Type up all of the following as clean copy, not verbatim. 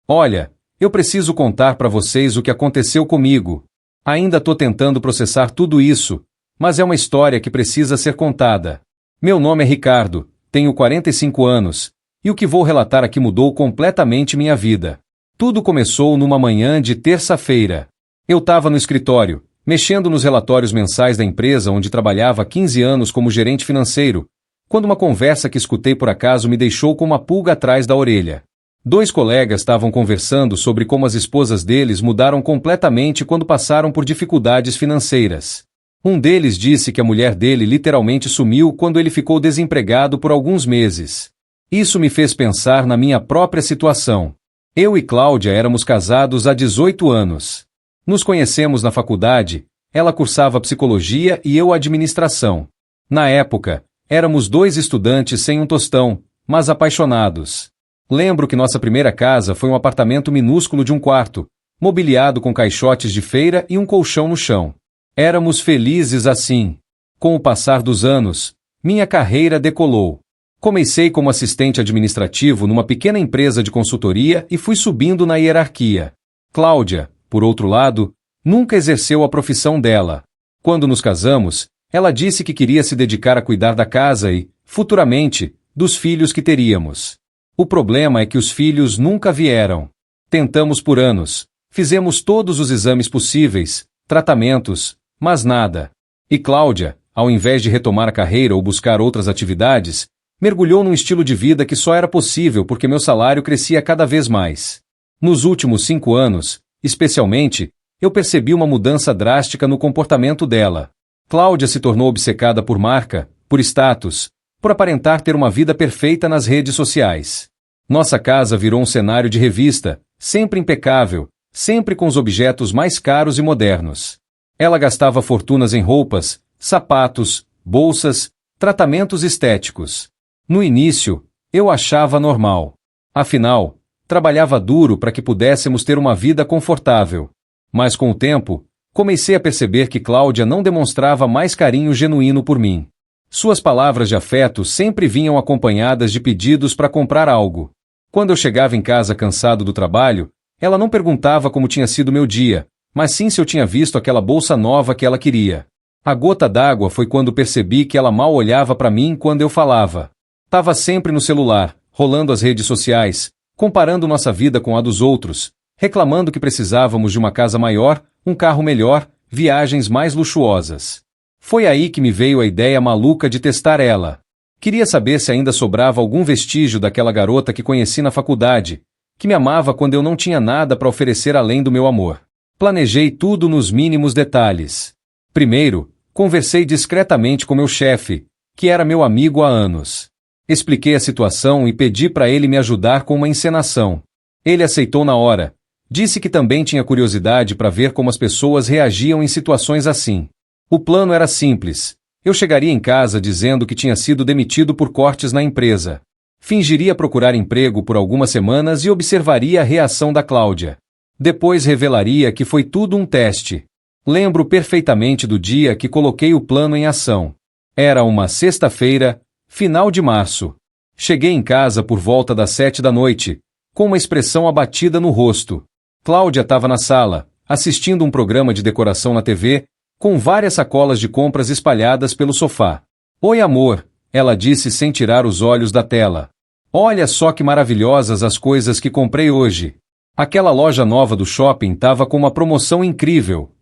Olha, eu preciso contar para vocês o que aconteceu comigo. Ainda tô tentando processar tudo isso, mas é uma história que precisa ser contada. Meu nome é Ricardo, tenho 45 anos, e o que vou relatar aqui mudou completamente minha vida. Tudo começou numa manhã de terça-feira. Eu estava no escritório, mexendo nos relatórios mensais da empresa onde trabalhava há 15 anos como gerente financeiro, quando uma conversa que escutei por acaso me deixou com uma pulga atrás da orelha. Dois colegas estavam conversando sobre como as esposas deles mudaram completamente quando passaram por dificuldades financeiras. Um deles disse que a mulher dele literalmente sumiu quando ele ficou desempregado por alguns meses. Isso me fez pensar na minha própria situação. Eu e Cláudia éramos casados há 18 anos. Nos conhecemos na faculdade, ela cursava psicologia e eu administração. Na época, éramos dois estudantes sem um tostão, mas apaixonados. Lembro que nossa primeira casa foi um apartamento minúsculo de um quarto, mobiliado com caixotes de feira e um colchão no chão. Éramos felizes assim. Com o passar dos anos, minha carreira decolou. Comecei como assistente administrativo numa pequena empresa de consultoria e fui subindo na hierarquia. Cláudia, por outro lado, nunca exerceu a profissão dela. Quando nos casamos, ela disse que queria se dedicar a cuidar da casa e, futuramente, dos filhos que teríamos. O problema é que os filhos nunca vieram. Tentamos por anos, fizemos todos os exames possíveis, tratamentos, mas nada. E Cláudia, ao invés de retomar a carreira ou buscar outras atividades, mergulhou num estilo de vida que só era possível porque meu salário crescia cada vez mais. Nos últimos 5 anos, especialmente, eu percebi uma mudança drástica no comportamento dela. Cláudia se tornou obcecada por marca, por status, por aparentar ter uma vida perfeita nas redes sociais. Nossa casa virou um cenário de revista, sempre impecável, sempre com os objetos mais caros e modernos. Ela gastava fortunas em roupas, sapatos, bolsas, tratamentos estéticos. No início, eu achava normal. Afinal, trabalhava duro para que pudéssemos ter uma vida confortável. Mas com o tempo, comecei a perceber que Cláudia não demonstrava mais carinho genuíno por mim. Suas palavras de afeto sempre vinham acompanhadas de pedidos para comprar algo. Quando eu chegava em casa cansado do trabalho, ela não perguntava como tinha sido meu dia, mas sim se eu tinha visto aquela bolsa nova que ela queria. A gota d'água foi quando percebi que ela mal olhava para mim quando eu falava. Tava sempre no celular, rolando as redes sociais, comparando nossa vida com a dos outros, reclamando que precisávamos de uma casa maior, um carro melhor, viagens mais luxuosas. Foi aí que me veio a ideia maluca de testar ela. Queria saber se ainda sobrava algum vestígio daquela garota que conheci na faculdade, que me amava quando eu não tinha nada para oferecer além do meu amor. Planejei tudo nos mínimos detalhes. Primeiro, conversei discretamente com meu chefe, que era meu amigo há anos. Expliquei a situação e pedi para ele me ajudar com uma encenação. Ele aceitou na hora. Disse que também tinha curiosidade para ver como as pessoas reagiam em situações assim. O plano era simples. Eu chegaria em casa dizendo que tinha sido demitido por cortes na empresa. Fingiria procurar emprego por algumas semanas e observaria a reação da Cláudia. Depois revelaria que foi tudo um teste. Lembro perfeitamente do dia que coloquei o plano em ação. Era uma sexta-feira, final de março. Cheguei em casa por volta das 7 da noite, com uma expressão abatida no rosto. Cláudia estava na sala, assistindo um programa de decoração na TV, com várias sacolas de compras espalhadas pelo sofá. "Oi, amor", ela disse sem tirar os olhos da tela. "Olha só que maravilhosas as coisas que comprei hoje. Aquela loja nova do shopping estava com uma promoção incrível."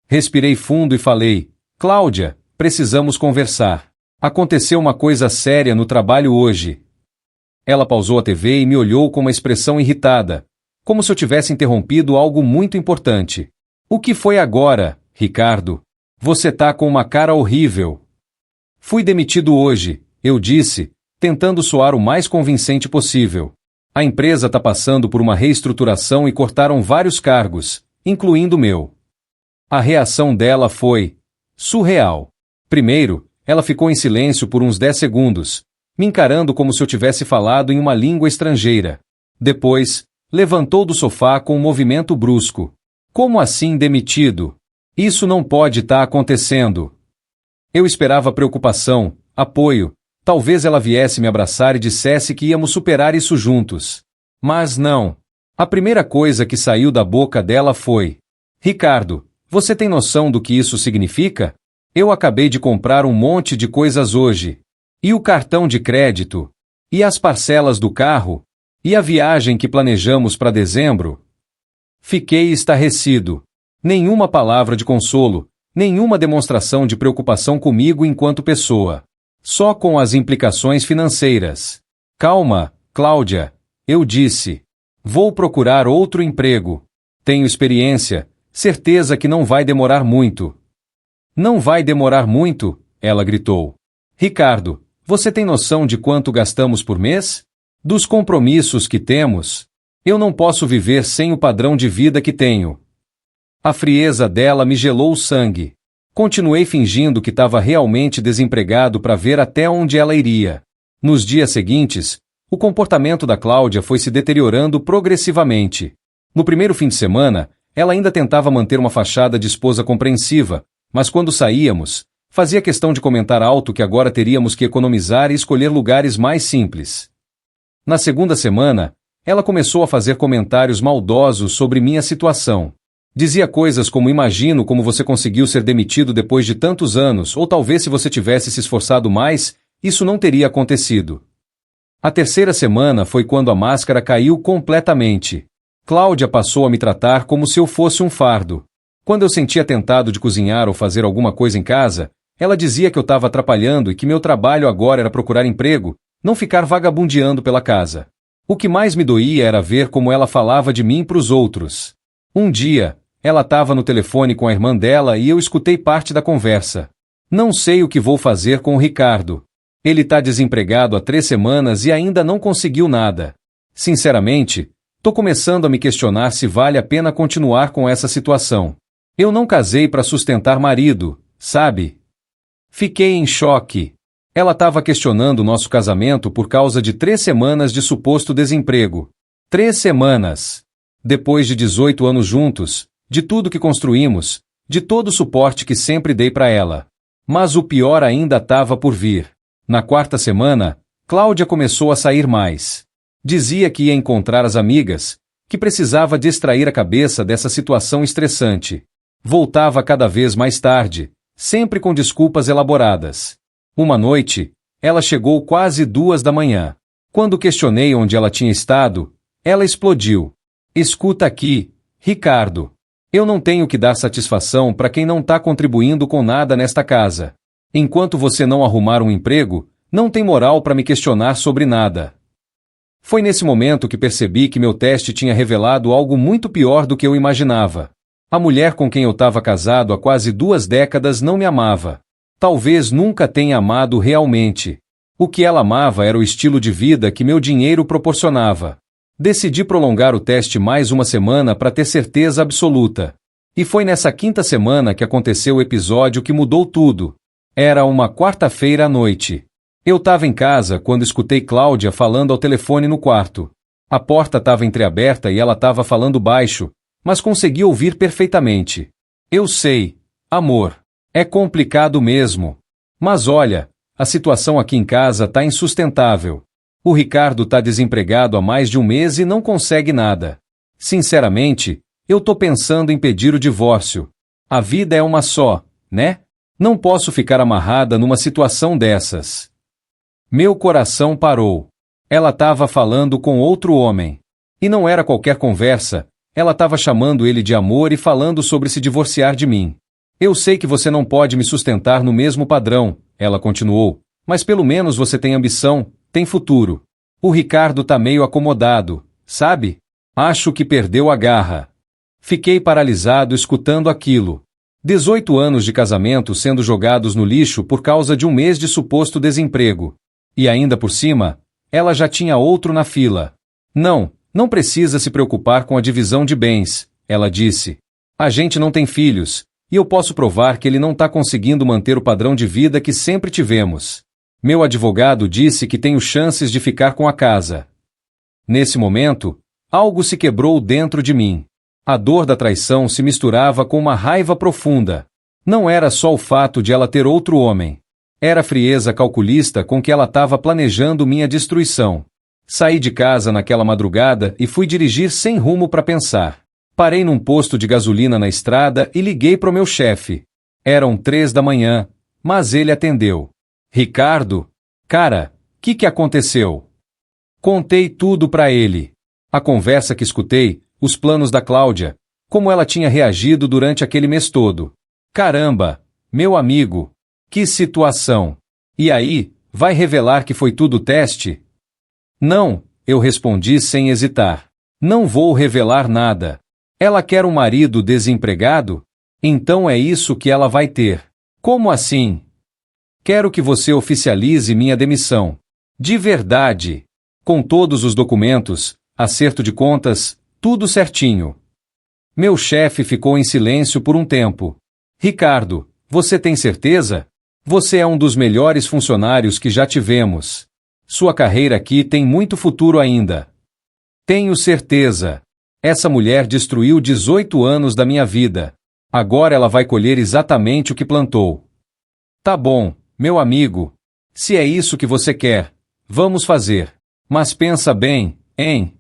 Respirei fundo e falei: "Cláudia, precisamos conversar. Aconteceu uma coisa séria no trabalho hoje." Ela pausou a TV e me olhou com uma expressão irritada, como se eu tivesse interrompido algo muito importante. "O que foi agora, Ricardo? Você tá com uma cara horrível." "Fui demitido hoje", eu disse, tentando soar o mais convincente possível. "A empresa tá passando por uma reestruturação e cortaram vários cargos, incluindo o meu." A reação dela foi surreal. Primeiro, ela ficou em silêncio por uns 10 segundos, me encarando como se eu tivesse falado em uma língua estrangeira. Depois, levantou do sofá com um movimento brusco. "Como assim demitido? Isso não pode estar acontecendo." Eu esperava preocupação, apoio, talvez ela viesse me abraçar e dissesse que íamos superar isso juntos. Mas não. A primeira coisa que saiu da boca dela foi: Ricardo, você tem noção do que isso significa? Eu acabei de comprar um monte de coisas hoje. E o cartão de crédito? E as parcelas do carro? E a viagem que planejamos para dezembro? Fiquei estarrecido. Nenhuma palavra de consolo, nenhuma demonstração de preocupação comigo enquanto pessoa. Só com as implicações financeiras. Calma, Cláudia, eu disse. Vou procurar outro emprego. Tenho experiência, certeza que não vai demorar muito. Não vai demorar muito, ela gritou. Ricardo, você tem noção de quanto gastamos por mês? Dos compromissos que temos? Eu não posso viver sem o padrão de vida que tenho. A frieza dela me gelou o sangue. Continuei fingindo que estava realmente desempregado para ver até onde ela iria. Nos dias seguintes, o comportamento da Cláudia foi se deteriorando progressivamente. No primeiro fim de semana, ela ainda tentava manter uma fachada de esposa compreensiva, mas quando saíamos, fazia questão de comentar alto que agora teríamos que economizar e escolher lugares mais simples. Na segunda semana, ela começou a fazer comentários maldosos sobre minha situação. Dizia coisas como: imagino como você conseguiu ser demitido depois de tantos anos, ou talvez se você tivesse se esforçado mais, isso não teria acontecido. A terceira semana foi quando a máscara caiu completamente. Cláudia passou a me tratar como se eu fosse um fardo. Quando eu sentia tentado de cozinhar ou fazer alguma coisa em casa, ela dizia que eu estava atrapalhando e que meu trabalho agora era procurar emprego, não ficar vagabundeando pela casa. O que mais me doía era ver como ela falava de mim para os outros. Um dia, ela estava no telefone com a irmã dela e eu escutei parte da conversa. Não sei o que vou fazer com o Ricardo. Ele está desempregado há 3 semanas e ainda não conseguiu nada. Sinceramente, tô começando a me questionar se vale a pena continuar com essa situação. Eu não casei para sustentar marido, sabe? Fiquei em choque. Ela estava questionando nosso casamento por causa de 3 semanas de suposto desemprego. 3 semanas. Depois de 18 anos juntos, de tudo que construímos, de todo o suporte que sempre dei para ela. Mas o pior ainda estava por vir. Na 4ª semana, Cláudia começou a sair mais. Dizia que ia encontrar as amigas, que precisava distrair a cabeça dessa situação estressante. Voltava cada vez mais tarde, sempre com desculpas elaboradas. Uma noite, ela chegou quase 2 da manhã. Quando questionei onde ela tinha estado, ela explodiu. Escuta aqui, Ricardo. Eu não tenho que dar satisfação para quem não está contribuindo com nada nesta casa. Enquanto você não arrumar um emprego, não tem moral para me questionar sobre nada. Foi nesse momento que percebi que meu teste tinha revelado algo muito pior do que eu imaginava. A mulher com quem eu estava casado há quase 2 décadas não me amava. Talvez nunca tenha amado realmente. O que ela amava era o estilo de vida que meu dinheiro proporcionava. Decidi prolongar o teste mais uma semana para ter certeza absoluta. E foi nessa 5ª semana que aconteceu o episódio que mudou tudo. Era uma quarta-feira à noite. Eu estava em casa quando escutei Cláudia falando ao telefone no quarto. A porta estava entreaberta e ela estava falando baixo, mas consegui ouvir perfeitamente. Eu sei, amor. É complicado mesmo. Mas olha, a situação aqui em casa tá insustentável. O Ricardo tá desempregado há mais de 1 mês e não consegue nada. Sinceramente, eu tô pensando em pedir o divórcio. A vida é uma só, né? Não posso ficar amarrada numa situação dessas. Meu coração parou. Ela estava falando com outro homem. E não era qualquer conversa, ela estava chamando ele de amor e falando sobre se divorciar de mim. Eu sei que você não pode me sustentar no mesmo padrão, ela continuou, mas pelo menos você tem ambição, tem futuro. O Ricardo tá meio acomodado, sabe? Acho que perdeu a garra. Fiquei paralisado escutando aquilo. 18 anos de casamento sendo jogados no lixo por causa de 1 mês de suposto desemprego. E ainda por cima, ela já tinha outro na fila. Não precisa se preocupar com a divisão de bens, ela disse. A gente não tem filhos, e eu posso provar que ele não está conseguindo manter o padrão de vida que sempre tivemos. Meu advogado disse que tenho chances de ficar com a casa. Nesse momento, algo se quebrou dentro de mim. A dor da traição se misturava com uma raiva profunda. Não era só o fato de ela ter outro homem. Era a frieza calculista com que ela estava planejando minha destruição. Saí de casa naquela madrugada e fui dirigir sem rumo para pensar. Parei num posto de gasolina na estrada e liguei pro meu chefe. Eram 3 da manhã, mas ele atendeu. Ricardo? Cara, que aconteceu? Contei tudo para ele. A conversa que escutei, os planos da Cláudia, como ela tinha reagido durante aquele mês todo. Caramba, meu amigo, que situação! E aí, vai revelar que foi tudo teste? Não, eu respondi sem hesitar. Não vou revelar nada. Ela quer um marido desempregado? Então é isso que ela vai ter. Como assim? Quero que você oficialize minha demissão. De verdade. Com todos os documentos, acerto de contas, tudo certinho. Meu chefe ficou em silêncio por um tempo. Ricardo, você tem certeza? Você é um dos melhores funcionários que já tivemos. Sua carreira aqui tem muito futuro ainda. Tenho certeza. Essa mulher destruiu 18 anos da minha vida. Agora ela vai colher exatamente o que plantou. Tá bom, meu amigo. Se é isso que você quer, vamos fazer. Mas pensa bem, hein?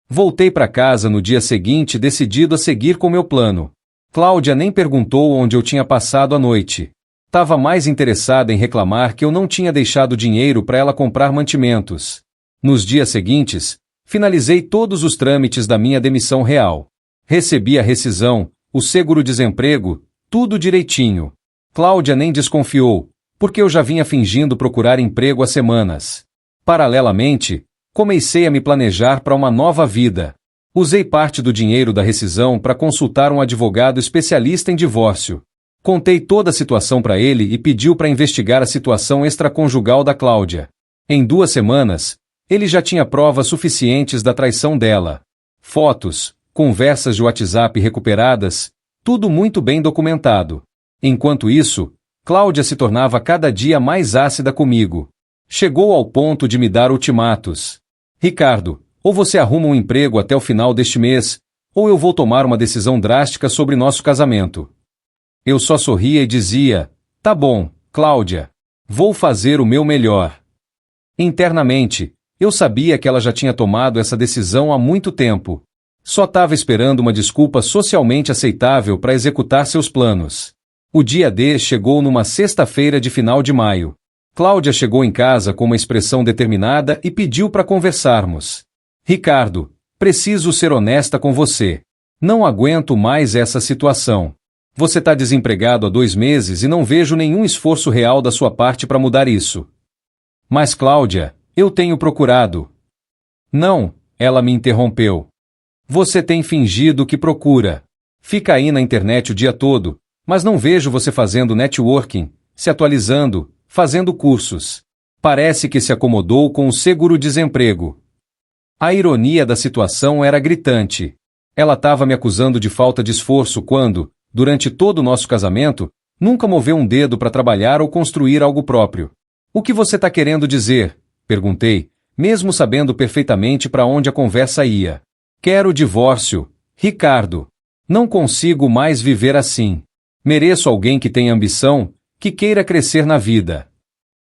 Voltei para casa no dia seguinte decidido a seguir com meu plano. Cláudia nem perguntou onde eu tinha passado a noite. Tava mais interessada em reclamar que eu não tinha deixado dinheiro para ela comprar mantimentos. Nos dias seguintes, finalizei todos os trâmites da minha demissão real. Recebi a rescisão, o seguro-desemprego, tudo direitinho. Cláudia nem desconfiou, porque eu já vinha fingindo procurar emprego há semanas. Paralelamente, comecei a me planejar para uma nova vida. Usei parte do dinheiro da rescisão para consultar um advogado especialista em divórcio. Contei toda a situação para ele e pediu para investigar a situação extraconjugal da Cláudia. Em 2 semanas, ele já tinha provas suficientes da traição dela. Fotos, conversas de WhatsApp recuperadas, tudo muito bem documentado. Enquanto isso, Cláudia se tornava cada dia mais ácida comigo. Chegou ao ponto de me dar ultimatos. Ricardo, ou você arruma um emprego até o final deste mês, ou eu vou tomar uma decisão drástica sobre nosso casamento. Eu só sorria e dizia, tá bom, Cláudia, vou fazer o meu melhor. Internamente, eu sabia que ela já tinha tomado essa decisão há muito tempo. Só estava esperando uma desculpa socialmente aceitável para executar seus planos. O dia D chegou numa sexta-feira de final de maio. Cláudia chegou em casa com uma expressão determinada e pediu para conversarmos. Ricardo, preciso ser honesta com você. Não aguento mais essa situação. Você está desempregado há 2 meses e não vejo nenhum esforço real da sua parte para mudar isso. Mas Cláudia, eu tenho procurado. Não, ela me interrompeu. Você tem fingido que procura. Fica aí na internet o dia todo, mas não vejo você fazendo networking, se atualizando, fazendo cursos. Parece que se acomodou com o seguro-desemprego. A ironia da situação era gritante. Ela estava me acusando de falta de esforço quando, durante todo o nosso casamento, nunca moveu um dedo para trabalhar ou construir algo próprio. O que você está querendo dizer? Perguntei, mesmo sabendo perfeitamente para onde a conversa ia. Quero o divórcio, Ricardo. Não consigo mais viver assim. Mereço alguém que tenha ambição, que queira crescer na vida.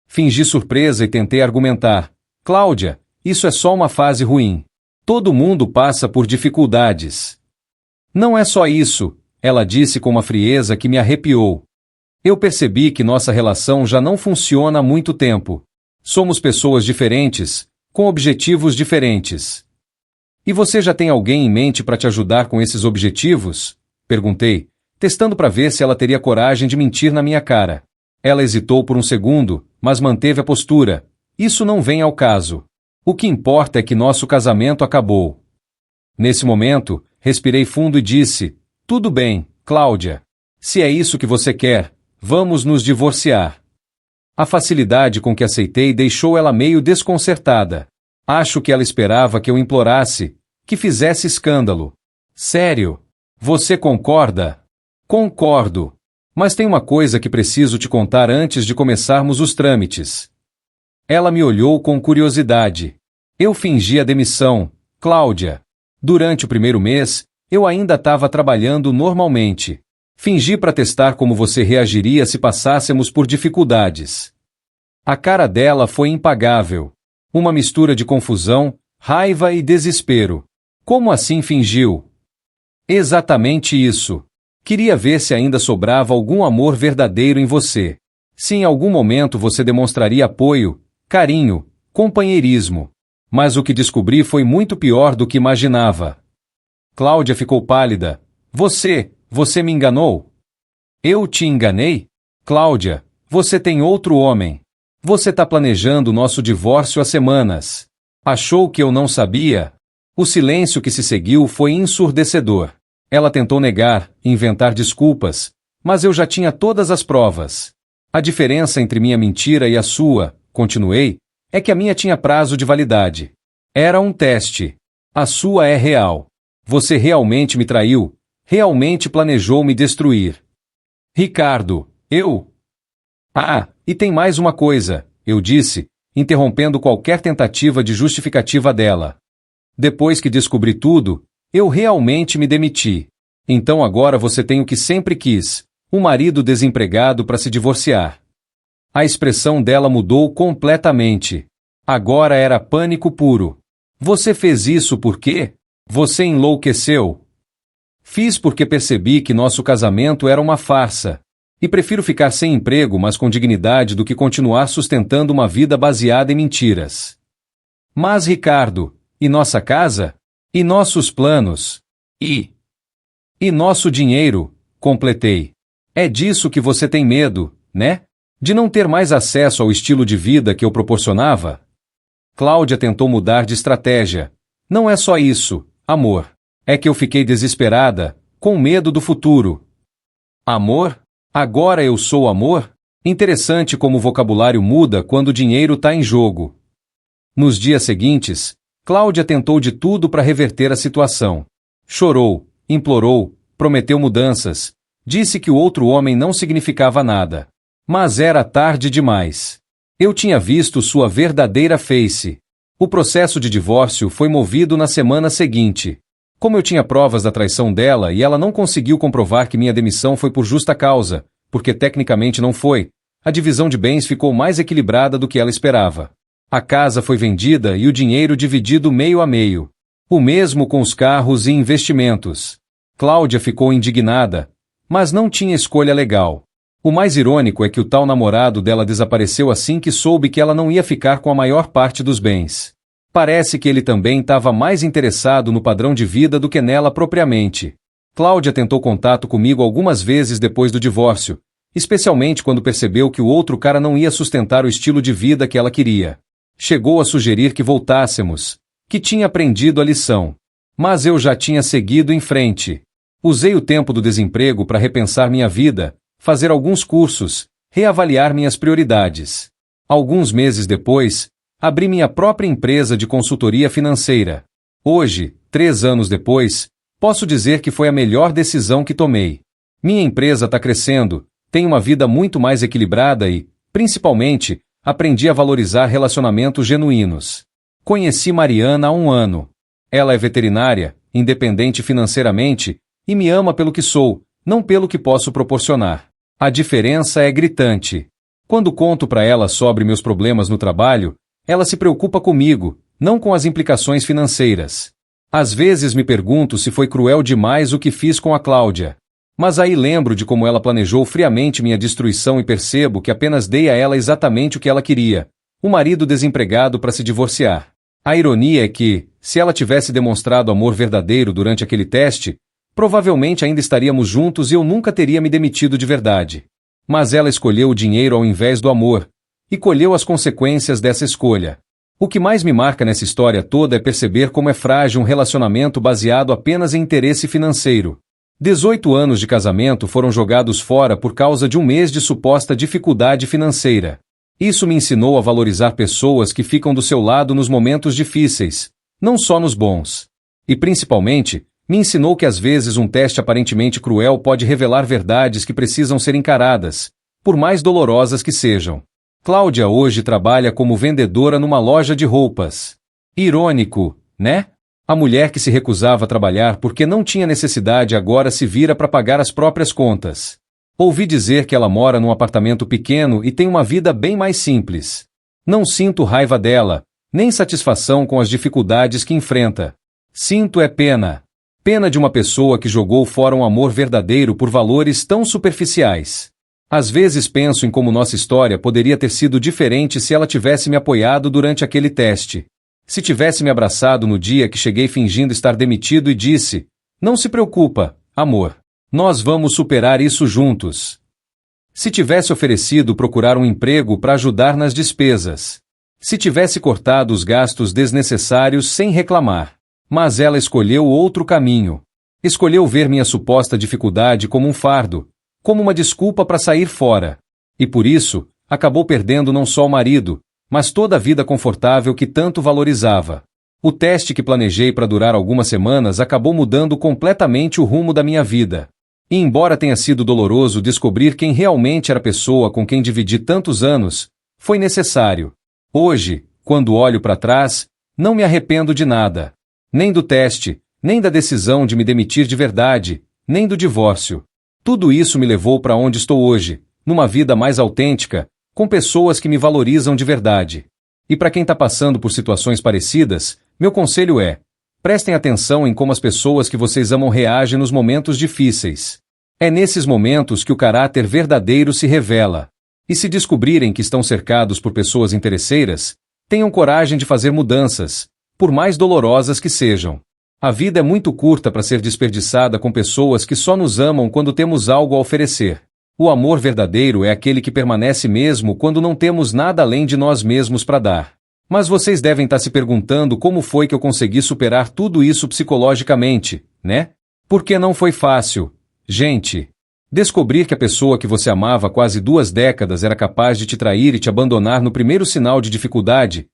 Fingi surpresa e tentei argumentar. Cláudia, isso é só uma fase ruim. Todo mundo passa por dificuldades. Não é só isso, ela disse com uma frieza que me arrepiou. Eu percebi que nossa relação já não funciona há muito tempo. Somos pessoas diferentes, com objetivos diferentes. E você já tem alguém em mente para te ajudar com esses objetivos? Perguntei, testando para ver se ela teria coragem de mentir na minha cara. Ela hesitou por um segundo, mas manteve a postura. Isso não vem ao caso. O que importa é que nosso casamento acabou. Nesse momento, respirei fundo e disse, tudo bem, Cláudia. Se é isso que você quer, vamos nos divorciar. A facilidade com que aceitei deixou ela meio desconcertada. Acho que ela esperava que eu implorasse, que fizesse escândalo. Sério? Você concorda? Concordo. Mas tem uma coisa que preciso te contar antes de começarmos os trâmites. Ela me olhou com curiosidade. Eu fingi a demissão, Cláudia. Durante o primeiro mês, eu ainda estava trabalhando normalmente. Fingi para testar como você reagiria se passássemos por dificuldades. A cara dela foi impagável. Uma mistura de confusão, raiva e desespero. Como assim fingiu? Exatamente isso. Queria ver se ainda sobrava algum amor verdadeiro em você. Se em algum momento você demonstraria apoio, carinho, companheirismo. Mas o que descobri foi muito pior do que imaginava. Cláudia ficou pálida. Você me enganou? Eu te enganei? Cláudia, você tem outro homem. Você tá planejando nosso divórcio há semanas. Achou que eu não sabia? O silêncio que se seguiu foi ensurdecedor. Ela tentou negar, inventar desculpas, mas eu já tinha todas as provas. A diferença entre minha mentira e a sua, continuei, é que a minha tinha prazo de validade. Era um teste. A sua é real. Você realmente me traiu, realmente planejou me destruir. Ricardo, eu... Ah, e tem mais uma coisa, eu disse, interrompendo qualquer tentativa de justificativa dela. Depois que descobri tudo, eu realmente me demiti. Então agora você tem o que sempre quis, um marido desempregado para se divorciar. A expressão dela mudou completamente. Agora era pânico puro. Você fez isso por quê? Você enlouqueceu? Fiz porque percebi que nosso casamento era uma farsa. E prefiro ficar sem emprego, mas com dignidade, do que continuar sustentando uma vida baseada em mentiras. Mas, Ricardo, e nossa casa? E nossos planos? E nosso dinheiro? Completei. É disso que você tem medo, né? De não ter mais acesso ao estilo de vida que eu proporcionava? Cláudia tentou mudar de estratégia. Não é só isso, amor. É que eu fiquei desesperada, com medo do futuro. Amor? Agora eu sou amor? Interessante como o vocabulário muda quando o dinheiro está em jogo. Nos dias seguintes, Cláudia tentou de tudo para reverter a situação. Chorou, implorou, prometeu mudanças, disse que o outro homem não significava nada. Mas era tarde demais. Eu tinha visto sua verdadeira face. O processo de divórcio foi movido na semana seguinte. Como eu tinha provas da traição dela e ela não conseguiu comprovar que minha demissão foi por justa causa, porque tecnicamente não foi, a divisão de bens ficou mais equilibrada do que ela esperava. A casa foi vendida e o dinheiro dividido meio a meio. O mesmo com os carros e investimentos. Cláudia ficou indignada, mas não tinha escolha legal. O mais irônico é que o tal namorado dela desapareceu assim que soube que ela não ia ficar com a maior parte dos bens. Parece que ele também estava mais interessado no padrão de vida do que nela propriamente. Cláudia tentou contato comigo algumas vezes depois do divórcio, especialmente quando percebeu que o outro cara não ia sustentar o estilo de vida que ela queria. Chegou a sugerir que voltássemos, que tinha aprendido a lição. Mas eu já tinha seguido em frente. Usei o tempo do desemprego para repensar minha vida, fazer alguns cursos, reavaliar minhas prioridades. Alguns meses depois, abri minha própria empresa de consultoria financeira. Hoje, 3 anos depois, posso dizer que foi a melhor decisão que tomei. Minha empresa está crescendo, tenho uma vida muito mais equilibrada e, principalmente, aprendi a valorizar relacionamentos genuínos. Conheci Mariana há 1 ano. Ela é veterinária, independente financeiramente, e me ama pelo que sou, não pelo que posso proporcionar. A diferença é gritante. Quando conto para ela sobre meus problemas no trabalho, ela se preocupa comigo, não com as implicações financeiras. Às vezes me pergunto se foi cruel demais o que fiz com a Cláudia. Mas aí lembro de como ela planejou friamente minha destruição e percebo que apenas dei a ela exatamente o que ela queria, um marido desempregado para se divorciar. A ironia é que, se ela tivesse demonstrado amor verdadeiro durante aquele teste, provavelmente ainda estaríamos juntos e eu nunca teria me demitido de verdade. Mas ela escolheu o dinheiro ao invés do amor, e colheu as consequências dessa escolha. O que mais me marca nessa história toda é perceber como é frágil um relacionamento baseado apenas em interesse financeiro. 18 anos de casamento foram jogados fora por causa de 1 mês de suposta dificuldade financeira. Isso me ensinou a valorizar pessoas que ficam do seu lado nos momentos difíceis, não só nos bons. E principalmente, me ensinou que às vezes um teste aparentemente cruel pode revelar verdades que precisam ser encaradas, por mais dolorosas que sejam. Cláudia hoje trabalha como vendedora numa loja de roupas. Irônico, né? A mulher que se recusava a trabalhar porque não tinha necessidade agora se vira para pagar as próprias contas. Ouvi dizer que ela mora num apartamento pequeno e tem uma vida bem mais simples. Não sinto raiva dela, nem satisfação com as dificuldades que enfrenta. Sinto é pena. Pena de uma pessoa que jogou fora um amor verdadeiro por valores tão superficiais. Às vezes penso em como nossa história poderia ter sido diferente se ela tivesse me apoiado durante aquele teste. Se tivesse me abraçado no dia que cheguei fingindo estar demitido e disse: "Não se preocupa, amor. Nós vamos superar isso juntos." Se tivesse oferecido procurar um emprego para ajudar nas despesas. Se tivesse cortado os gastos desnecessários sem reclamar. Mas ela escolheu outro caminho. Escolheu ver minha suposta dificuldade como um fardo, como uma desculpa para sair fora. E por isso, acabou perdendo não só o marido, mas toda a vida confortável que tanto valorizava. O teste que planejei para durar algumas semanas acabou mudando completamente o rumo da minha vida. E embora tenha sido doloroso descobrir quem realmente era a pessoa com quem dividi tantos anos, foi necessário. Hoje, quando olho para trás, não me arrependo de nada. Nem do teste, nem da decisão de me demitir de verdade, nem do divórcio. Tudo isso me levou para onde estou hoje, numa vida mais autêntica, com pessoas que me valorizam de verdade. E para quem está passando por situações parecidas, meu conselho é: prestem atenção em como as pessoas que vocês amam reagem nos momentos difíceis. É nesses momentos que o caráter verdadeiro se revela. E se descobrirem que estão cercados por pessoas interesseiras, tenham coragem de fazer mudanças, por mais dolorosas que sejam. A vida é muito curta para ser desperdiçada com pessoas que só nos amam quando temos algo a oferecer. O amor verdadeiro é aquele que permanece mesmo quando não temos nada além de nós mesmos para dar. Mas vocês devem estar se perguntando como foi que eu consegui superar tudo isso psicologicamente, né? Porque não foi fácil. Gente, descobrir que a pessoa que você amava há quase 2 décadas era capaz de te trair e te abandonar no primeiro sinal de dificuldade,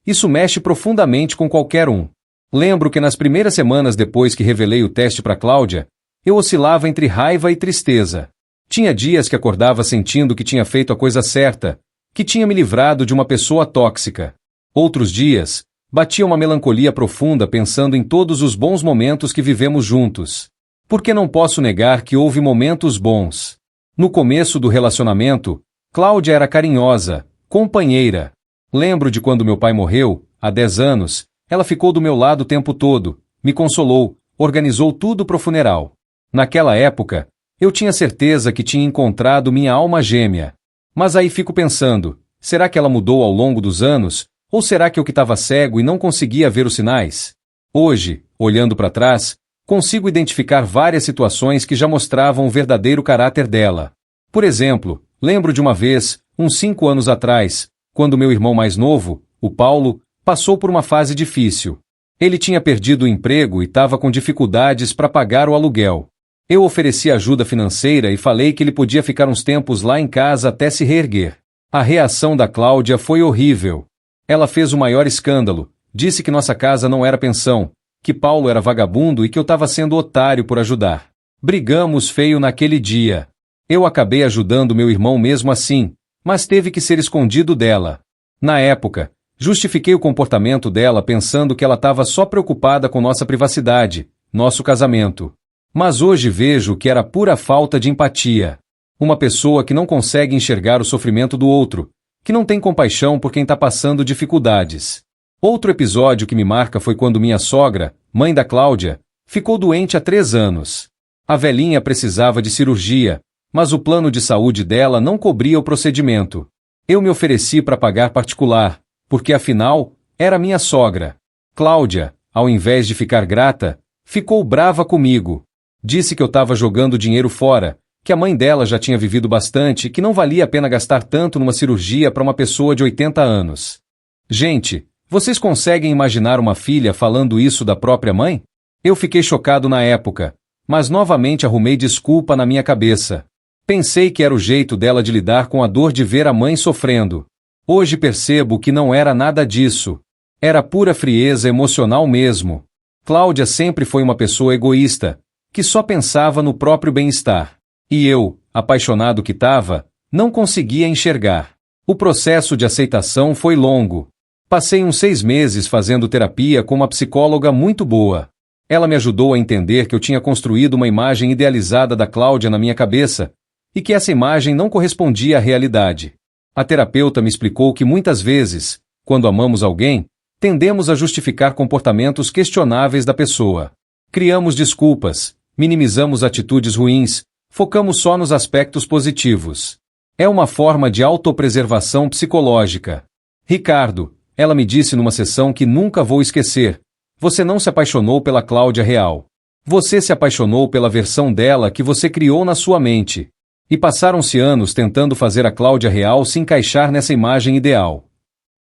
isso mexe profundamente com qualquer um. Lembro que nas primeiras semanas depois que revelei o teste para Cláudia, eu oscilava entre raiva e tristeza. Tinha dias que acordava sentindo que tinha feito a coisa certa, que tinha me livrado de uma pessoa tóxica. Outros dias, batia uma melancolia profunda pensando em todos os bons momentos que vivemos juntos. Porque não posso negar que houve momentos bons. No começo do relacionamento, Cláudia era carinhosa, companheira. Lembro de quando meu pai morreu, há 10 anos, ela ficou do meu lado o tempo todo, me consolou, organizou tudo pro funeral. Naquela época, eu tinha certeza que tinha encontrado minha alma gêmea. Mas aí fico pensando, será que ela mudou ao longo dos anos, ou será que eu que estava cego e não conseguia ver os sinais? Hoje, olhando para trás, consigo identificar várias situações que já mostravam o verdadeiro caráter dela. Por exemplo, lembro de uma vez, uns 5 anos atrás, quando meu irmão mais novo, o Paulo, passou por uma fase difícil. Ele tinha perdido o emprego e estava com dificuldades para pagar o aluguel. Eu ofereci ajuda financeira e falei que ele podia ficar uns tempos lá em casa até se reerguer. A reação da Cláudia foi horrível. Ela fez o maior escândalo, disse que nossa casa não era pensão, que Paulo era vagabundo e que eu estava sendo otário por ajudar. Brigamos feio naquele dia. Eu acabei ajudando meu irmão mesmo assim, mas teve que ser escondido dela. Na época, justifiquei o comportamento dela pensando que ela estava só preocupada com nossa privacidade, nosso casamento. Mas hoje vejo que era pura falta de empatia. Uma pessoa que não consegue enxergar o sofrimento do outro, que não tem compaixão por quem está passando dificuldades. Outro episódio que me marca foi quando minha sogra, mãe da Cláudia, ficou doente há 3 anos. A velhinha precisava de cirurgia, mas o plano de saúde dela não cobria o procedimento. Eu me ofereci para pagar particular, porque afinal, era minha sogra. Cláudia, ao invés de ficar grata, ficou brava comigo. Disse que eu estava jogando dinheiro fora, que a mãe dela já tinha vivido bastante e que não valia a pena gastar tanto numa cirurgia para uma pessoa de 80 anos. Gente, vocês conseguem imaginar uma filha falando isso da própria mãe? Eu fiquei chocado na época, mas novamente arrumei desculpa na minha cabeça. Pensei que era o jeito dela de lidar com a dor de ver a mãe sofrendo. Hoje percebo que não era nada disso. Era pura frieza emocional mesmo. Cláudia sempre foi uma pessoa egoísta, que só pensava no próprio bem-estar. E eu, apaixonado que estava, não conseguia enxergar. O processo de aceitação foi longo. Passei uns 6 meses fazendo terapia com uma psicóloga muito boa. Ela me ajudou a entender que eu tinha construído uma imagem idealizada da Cláudia na minha cabeça, e que essa imagem não correspondia à realidade. A terapeuta me explicou que muitas vezes, quando amamos alguém, Tendemos a justificar comportamentos questionáveis da pessoa. Criamos desculpas, minimizamos atitudes ruins, focamos só nos aspectos positivos. É uma forma de autopreservação psicológica. Ricardo, ela me disse numa sessão que nunca vou esquecer, você não se apaixonou pela Cláudia real. Você se apaixonou pela versão dela que você criou na sua mente. E passaram-se anos tentando fazer a Cláudia real se encaixar nessa imagem ideal.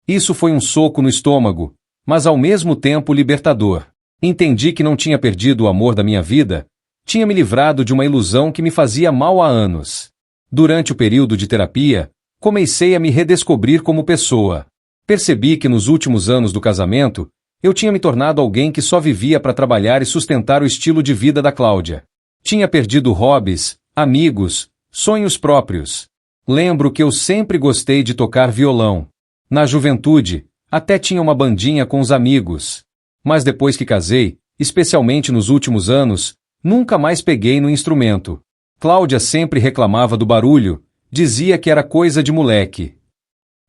Isso foi um soco no estômago, mas ao mesmo tempo libertador. Entendi que não tinha perdido o amor da minha vida, tinha me livrado de uma ilusão que me fazia mal há anos. Durante o período de terapia, comecei a me redescobrir como pessoa. Percebi que nos últimos anos do casamento, eu tinha me tornado alguém que só vivia para trabalhar e sustentar o estilo de vida da Cláudia. Tinha perdido hobbies, amigos, sonhos próprios. Lembro que eu sempre gostei de tocar violão. Na juventude, até tinha uma bandinha com os amigos. Mas depois que casei, especialmente nos últimos anos, nunca mais peguei no instrumento. Cláudia sempre reclamava do barulho, dizia que era coisa de moleque.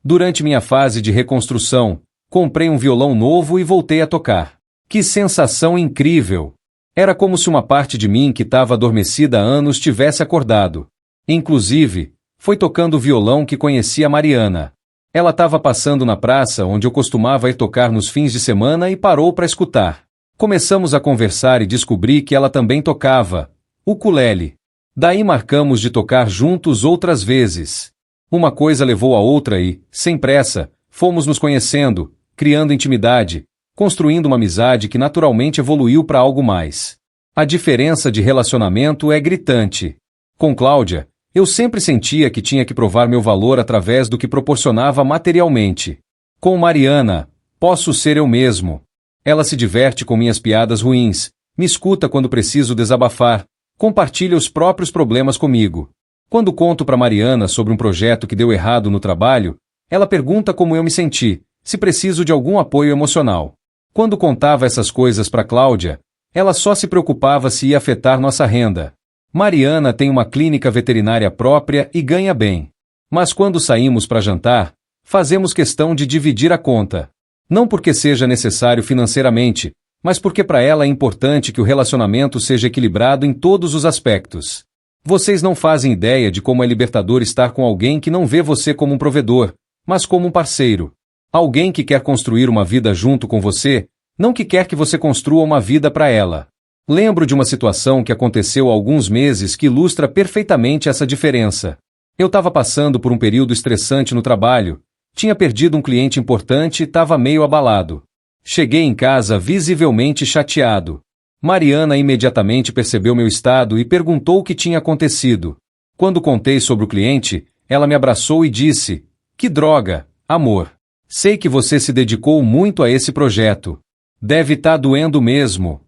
Durante minha fase de reconstrução, comprei um violão novo e voltei a tocar. Que sensação incrível! Era como se uma parte de mim que estava adormecida há anos tivesse acordado. Inclusive, foi tocando o violão que conheci a Mariana. Ela estava passando na praça onde eu costumava ir tocar nos fins de semana e parou para escutar. Começamos a conversar e descobri que ela também tocava ukulele. Daí marcamos de tocar juntos outras vezes. Uma coisa levou a outra e, sem pressa, fomos nos conhecendo, criando intimidade, construindo uma amizade que naturalmente evoluiu para algo mais. A diferença de relacionamento é gritante. Com Cláudia, eu sempre sentia que tinha que provar meu valor através do que proporcionava materialmente. Com Mariana, posso ser eu mesmo. Ela se diverte com minhas piadas ruins, me escuta quando preciso desabafar, compartilha os próprios problemas comigo. Quando conto para Mariana sobre um projeto que deu errado no trabalho, ela pergunta como eu me senti, se preciso de algum apoio emocional. Quando contava essas coisas para Cláudia, ela só se preocupava se ia afetar nossa renda. Mariana tem uma clínica veterinária própria e ganha bem. Mas quando saímos para jantar, fazemos questão de dividir a conta. Não porque seja necessário financeiramente, mas porque para ela é importante que o relacionamento seja equilibrado em todos os aspectos. Vocês não fazem ideia de como é libertador estar com alguém que não vê você como um provedor, mas como um parceiro. Alguém que quer construir uma vida junto com você, não que quer que você construa uma vida para ela. Lembro de uma situação que aconteceu há alguns meses que ilustra perfeitamente essa diferença. Eu estava passando por um período estressante no trabalho, tinha perdido um cliente importante e estava meio abalado. Cheguei em casa visivelmente chateado. Mariana imediatamente percebeu meu estado e perguntou o que tinha acontecido. Quando contei sobre o cliente, ela me abraçou e disse: "Que droga, amor. Sei que você se dedicou muito a esse projeto. Deve estar doendo mesmo."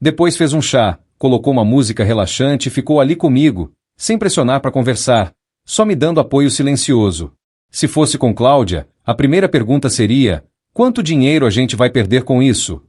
Depois fez um chá, colocou uma música relaxante e ficou ali comigo, sem pressionar para conversar, só me dando apoio silencioso. Se fosse com Cláudia, a primeira pergunta seria: quanto dinheiro a gente vai perder com isso?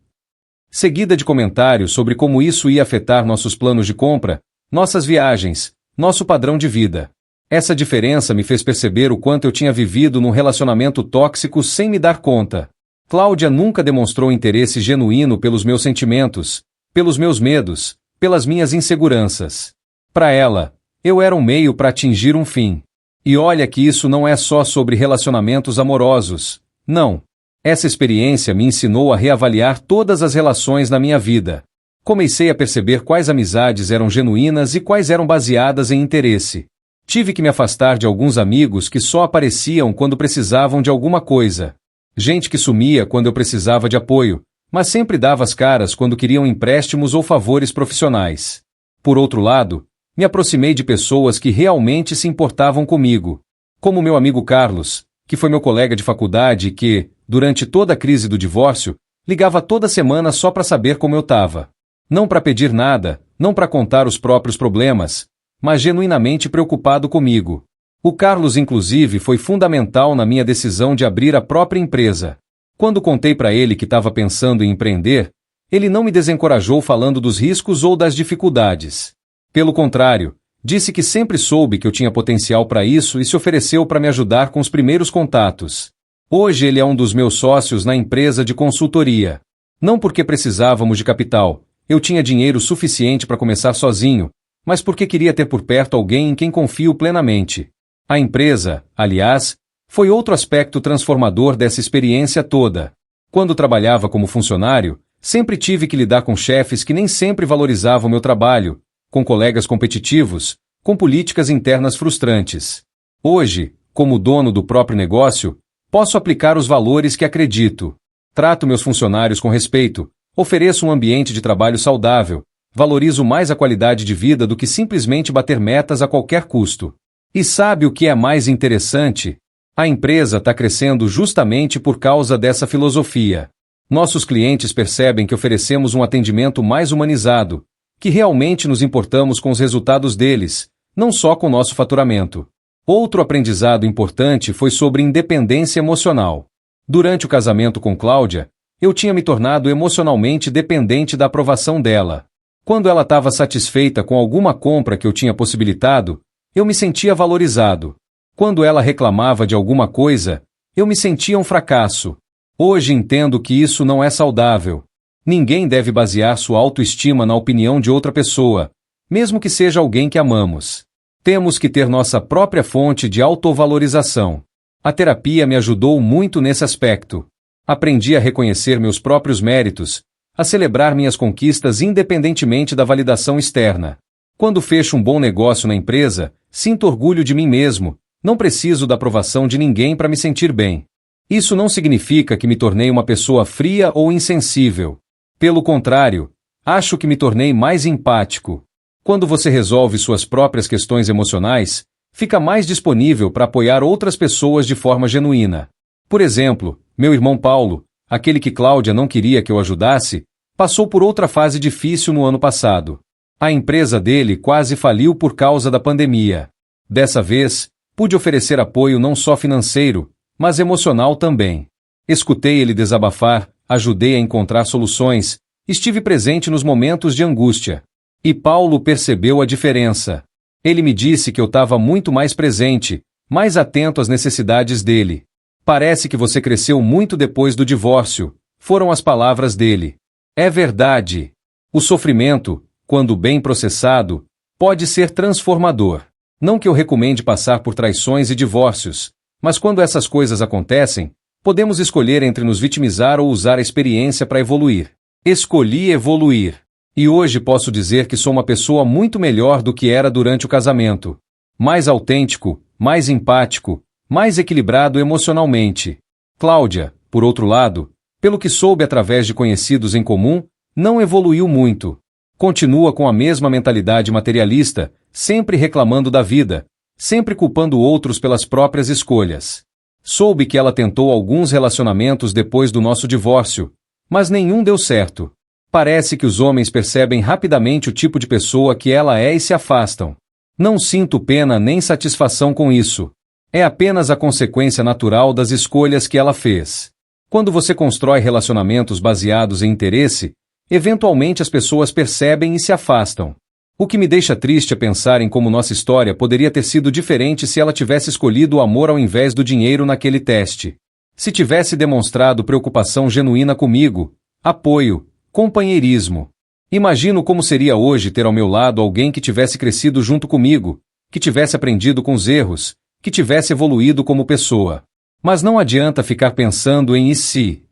Seguida de comentários sobre como isso ia afetar nossos planos de compra, nossas viagens, nosso padrão de vida. Essa diferença me fez perceber o quanto eu tinha vivido num relacionamento tóxico sem me dar conta. Cláudia nunca demonstrou interesse genuíno pelos meus sentimentos, pelos meus medos, pelas minhas inseguranças. Para ela, eu era um meio para atingir um fim. E olha que isso não é só sobre relacionamentos amorosos. Não. Essa experiência me ensinou a reavaliar todas as relações na minha vida. Comecei a perceber quais amizades eram genuínas e quais eram baseadas em interesse. Tive que me afastar de alguns amigos que só apareciam quando precisavam de alguma coisa. Gente que sumia quando eu precisava de apoio, mas sempre dava as caras quando queriam empréstimos ou favores profissionais. Por outro lado, me aproximei de pessoas que realmente se importavam comigo, como meu amigo Carlos, que foi meu colega de faculdade e que, durante toda a crise do divórcio, ligava toda semana só para saber como eu estava. Não para pedir nada, não para contar os próprios problemas, mas genuinamente preocupado comigo. O Carlos, inclusive, foi fundamental na minha decisão de abrir a própria empresa. Quando contei para ele que estava pensando em empreender, ele não me desencorajou falando dos riscos ou das dificuldades. Pelo contrário, disse que sempre soube que eu tinha potencial para isso e se ofereceu para me ajudar com os primeiros contatos. Hoje ele é um dos meus sócios na empresa de consultoria. Não porque precisávamos de capital, eu tinha dinheiro suficiente para começar sozinho, mas porque queria ter por perto alguém em quem confio plenamente. A empresa, aliás, foi outro aspecto transformador dessa experiência toda. Quando trabalhava como funcionário, sempre tive que lidar com chefes que nem sempre valorizavam meu trabalho, com colegas competitivos, com políticas internas frustrantes. Hoje, como dono do próprio negócio, posso aplicar os valores que acredito. Trato meus funcionários com respeito, ofereço um ambiente de trabalho saudável, valorizo mais a qualidade de vida do que simplesmente bater metas a qualquer custo. E sabe o que é mais interessante? A empresa está crescendo justamente por causa dessa filosofia. Nossos clientes percebem que oferecemos um atendimento mais humanizado, que realmente nos importamos com os resultados deles, não só com nosso faturamento. Outro aprendizado importante foi sobre independência emocional. Durante o casamento com Cláudia, eu tinha me tornado emocionalmente dependente da aprovação dela. Quando ela estava satisfeita com alguma compra que eu tinha possibilitado, eu me sentia valorizado. Quando ela reclamava de alguma coisa, eu me sentia um fracasso. Hoje entendo que isso não é saudável. Ninguém deve basear sua autoestima na opinião de outra pessoa, mesmo que seja alguém que amamos. Temos que ter nossa própria fonte de autovalorização. A terapia me ajudou muito nesse aspecto. Aprendi a reconhecer meus próprios méritos, a celebrar minhas conquistas independentemente da validação externa. Quando fecho um bom negócio na empresa, sinto orgulho de mim mesmo, não preciso da aprovação de ninguém para me sentir bem. Isso não significa que me tornei uma pessoa fria ou insensível. Pelo contrário, acho que me tornei mais empático. Quando você resolve suas próprias questões emocionais, fica mais disponível para apoiar outras pessoas de forma genuína. Por exemplo, meu irmão Paulo, aquele que Cláudia não queria que eu ajudasse, passou por outra fase difícil no ano passado. A empresa dele quase faliu por causa da pandemia. Dessa vez, pude oferecer apoio não só financeiro, mas emocional também. Escutei ele desabafar, ajudei a encontrar soluções, estive presente nos momentos de angústia. E Paulo percebeu a diferença. Ele me disse que eu estava muito mais presente, mais atento às necessidades dele. Parece que você cresceu muito depois do divórcio, foram as palavras dele. É verdade. O sofrimento, quando bem processado, pode ser transformador. Não que eu recomende passar por traições e divórcios, mas quando essas coisas acontecem, podemos escolher entre nos vitimizar ou usar a experiência para evoluir. Escolhi evoluir. E hoje posso dizer que sou uma pessoa muito melhor do que era durante o casamento. Mais autêntico, mais empático, mais equilibrado emocionalmente. Cláudia, por outro lado, pelo que soube através de conhecidos em comum, não evoluiu muito. Continua com a mesma mentalidade materialista, sempre reclamando da vida, sempre culpando outros pelas próprias escolhas. Soube que ela tentou alguns relacionamentos depois do nosso divórcio, mas nenhum deu certo. Parece que os homens percebem rapidamente o tipo de pessoa que ela é e se afastam. Não sinto pena nem satisfação com isso. É apenas a consequência natural das escolhas que ela fez. Quando você constrói relacionamentos baseados em interesse, eventualmente as pessoas percebem e se afastam. O que me deixa triste é pensar em como nossa história poderia ter sido diferente se ela tivesse escolhido o amor ao invés do dinheiro naquele teste. Se tivesse demonstrado preocupação genuína comigo, apoio, companheirismo. Imagino como seria hoje ter ao meu lado alguém que tivesse crescido junto comigo, que tivesse aprendido com os erros, que tivesse evoluído como pessoa. Mas não adianta ficar pensando em e se.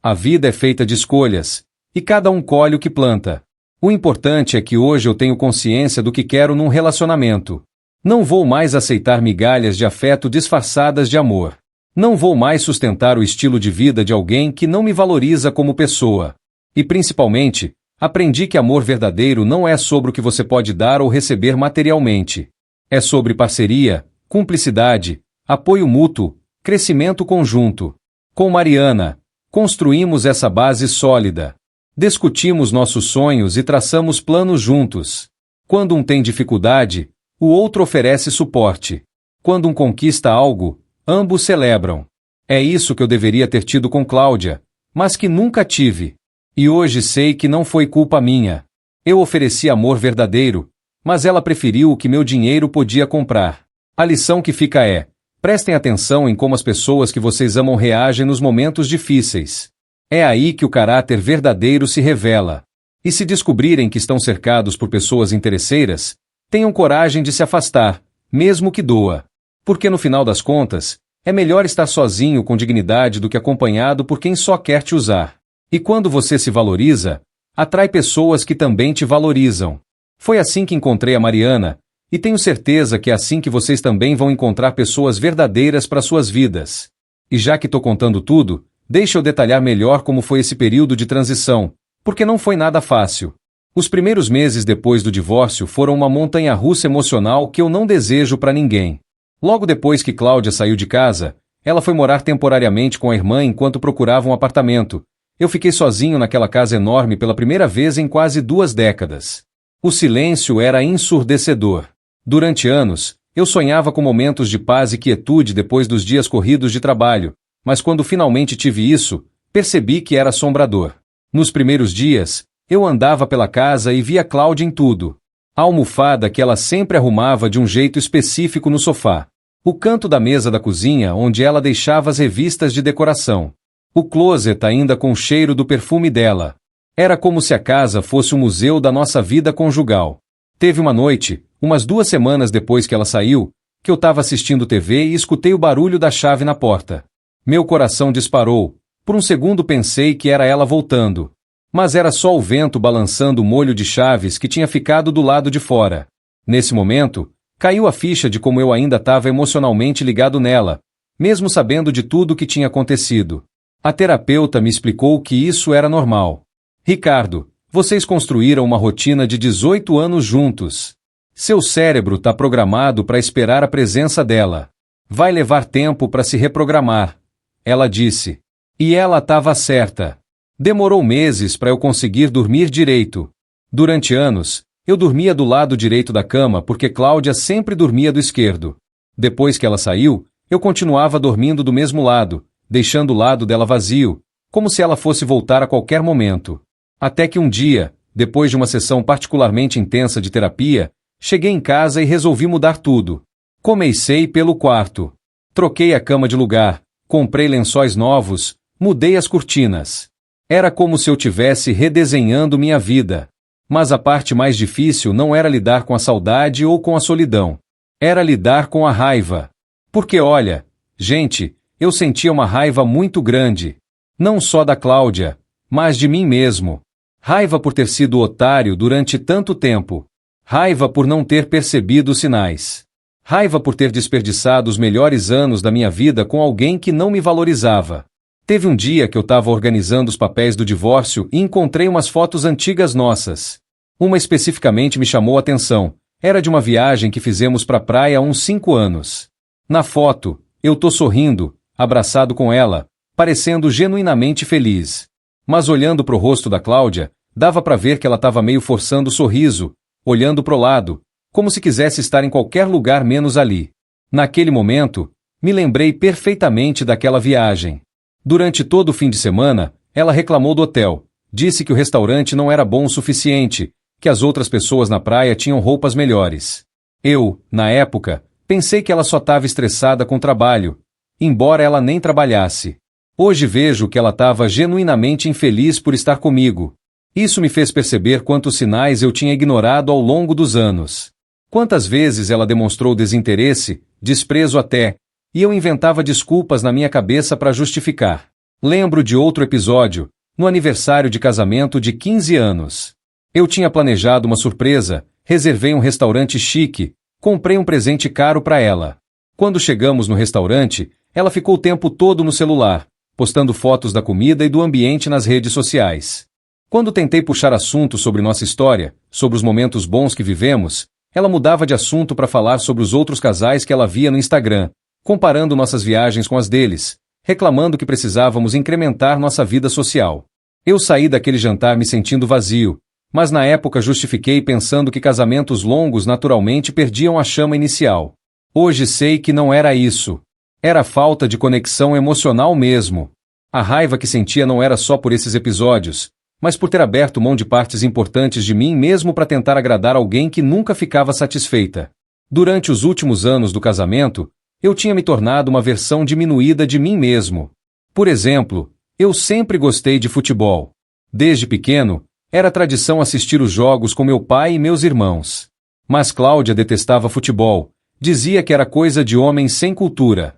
A vida é feita de escolhas, e cada um colhe o que planta. O importante é que hoje eu tenho consciência do que quero num relacionamento. Não vou mais aceitar migalhas de afeto disfarçadas de amor. Não vou mais sustentar o estilo de vida de alguém que não me valoriza como pessoa. E principalmente, aprendi que amor verdadeiro não é sobre o que você pode dar ou receber materialmente. É sobre parceria, cumplicidade, apoio mútuo, crescimento conjunto. Com Mariana, construímos essa base sólida. Discutimos nossos sonhos e traçamos planos juntos. Quando um tem dificuldade, o outro oferece suporte. Quando um conquista algo, ambos celebram. É isso que eu deveria ter tido com Cláudia, mas que nunca tive. E hoje sei que não foi culpa minha. Eu ofereci amor verdadeiro, mas ela preferiu o que meu dinheiro podia comprar. A lição que fica é: Prestem atenção em como as pessoas que vocês amam reagem nos momentos difíceis. É aí que o caráter verdadeiro se revela. E se descobrirem que estão cercados por pessoas interesseiras, tenham coragem de se afastar, mesmo que doa. Porque no final das contas, é melhor estar sozinho com dignidade do que acompanhado por quem só quer te usar. E quando você se valoriza, atrai pessoas que também te valorizam. Foi assim que encontrei a Mariana, e tenho certeza que é assim que vocês também vão encontrar pessoas verdadeiras para suas vidas. E já que estou contando tudo, deixa eu detalhar melhor como foi esse período de transição, porque não foi nada fácil. Os primeiros meses depois do divórcio foram uma montanha-russa emocional que eu não desejo para ninguém. Logo depois que Cláudia saiu de casa, ela foi morar temporariamente com a irmã enquanto procurava um apartamento. Eu fiquei sozinho naquela casa enorme pela primeira vez em quase 2 décadas. O silêncio era ensurdecedor. Durante anos, eu sonhava com momentos de paz e quietude depois dos dias corridos de trabalho, mas quando finalmente tive isso, percebi que era assombrador. Nos primeiros dias, eu andava pela casa e via Cláudia em tudo. A almofada que ela sempre arrumava de um jeito específico no sofá. O canto da mesa da cozinha onde ela deixava as revistas de decoração. O closet ainda com o cheiro do perfume dela. Era como se a casa fosse o museu da nossa vida conjugal. Teve uma noite, umas 2 semanas depois que ela saiu, que eu estava assistindo TV e escutei o barulho da chave na porta. Meu coração disparou. Por um segundo pensei que era ela voltando. Mas era só o vento balançando o molho de chaves que tinha ficado do lado de fora. Nesse momento, caiu a ficha de como eu ainda estava emocionalmente ligado nela, mesmo sabendo de tudo o que tinha acontecido. A terapeuta me explicou que isso era normal. Ricardo, vocês construíram uma rotina de 18 anos juntos. Seu cérebro está programado para esperar a presença dela. Vai levar tempo para se reprogramar. Ela disse. E ela estava certa. Demorou meses para eu conseguir dormir direito. Durante anos, eu dormia do lado direito da cama porque Cláudia sempre dormia do esquerdo. Depois que ela saiu, eu continuava dormindo do mesmo lado, deixando o lado dela vazio, como se ela fosse voltar a qualquer momento. Até que um dia, depois de uma sessão particularmente intensa de terapia, cheguei em casa e resolvi mudar tudo. Comecei pelo quarto. Troquei a cama de lugar, comprei lençóis novos, mudei as cortinas. Era como se eu tivesse redesenhando minha vida. Mas a parte mais difícil não era lidar com a saudade ou com a solidão. Era lidar com a raiva. Porque olha, gente, eu sentia uma raiva muito grande. Não só da Cláudia, mas de mim mesmo. Raiva por ter sido otário durante tanto tempo. Raiva por não ter percebido os sinais. Raiva por ter desperdiçado os melhores anos da minha vida com alguém que não me valorizava. Teve um dia que eu estava organizando os papéis do divórcio e encontrei umas fotos antigas nossas. Uma especificamente me chamou a atenção. Era de uma viagem que fizemos para a praia há uns 5 anos. Na foto, eu tô sorrindo, abraçado com ela, parecendo genuinamente feliz. Mas olhando pro rosto da Cláudia, dava para ver que ela estava meio forçando o sorriso, olhando pro lado, como se quisesse estar em qualquer lugar menos ali. Naquele momento, me lembrei perfeitamente daquela viagem. Durante todo o fim de semana, ela reclamou do hotel, disse que o restaurante não era bom o suficiente, que as outras pessoas na praia tinham roupas melhores. Eu, na época, pensei que ela só estava estressada com o trabalho, embora ela nem trabalhasse. Hoje vejo que ela estava genuinamente infeliz por estar comigo. Isso me fez perceber quantos sinais eu tinha ignorado ao longo dos anos. Quantas vezes ela demonstrou desinteresse, desprezo até, e eu inventava desculpas na minha cabeça para justificar. Lembro de outro episódio, no aniversário de casamento de 15 anos. Eu tinha planejado uma surpresa, reservei um restaurante chique, comprei um presente caro para ela. Quando chegamos no restaurante, ela ficou o tempo todo no celular, postando fotos da comida e do ambiente nas redes sociais. Quando tentei puxar assunto sobre nossa história, sobre os momentos bons que vivemos, ela mudava de assunto para falar sobre os outros casais que ela via no Instagram, comparando nossas viagens com as deles, reclamando que precisávamos incrementar nossa vida social. Eu saí daquele jantar me sentindo vazio, mas na época justifiquei pensando que casamentos longos naturalmente perdiam a chama inicial. Hoje sei que não era isso. Era falta de conexão emocional mesmo. A raiva que sentia não era só por esses episódios, mas por ter aberto mão de partes importantes de mim mesmo para tentar agradar alguém que nunca ficava satisfeita. Durante os últimos anos do casamento, Eu tinha me tornado uma versão diminuída de mim mesmo. Por exemplo, eu sempre gostei de futebol. Desde pequeno, era tradição assistir os jogos com meu pai e meus irmãos. Mas Cláudia detestava futebol, dizia que era coisa de homens sem cultura.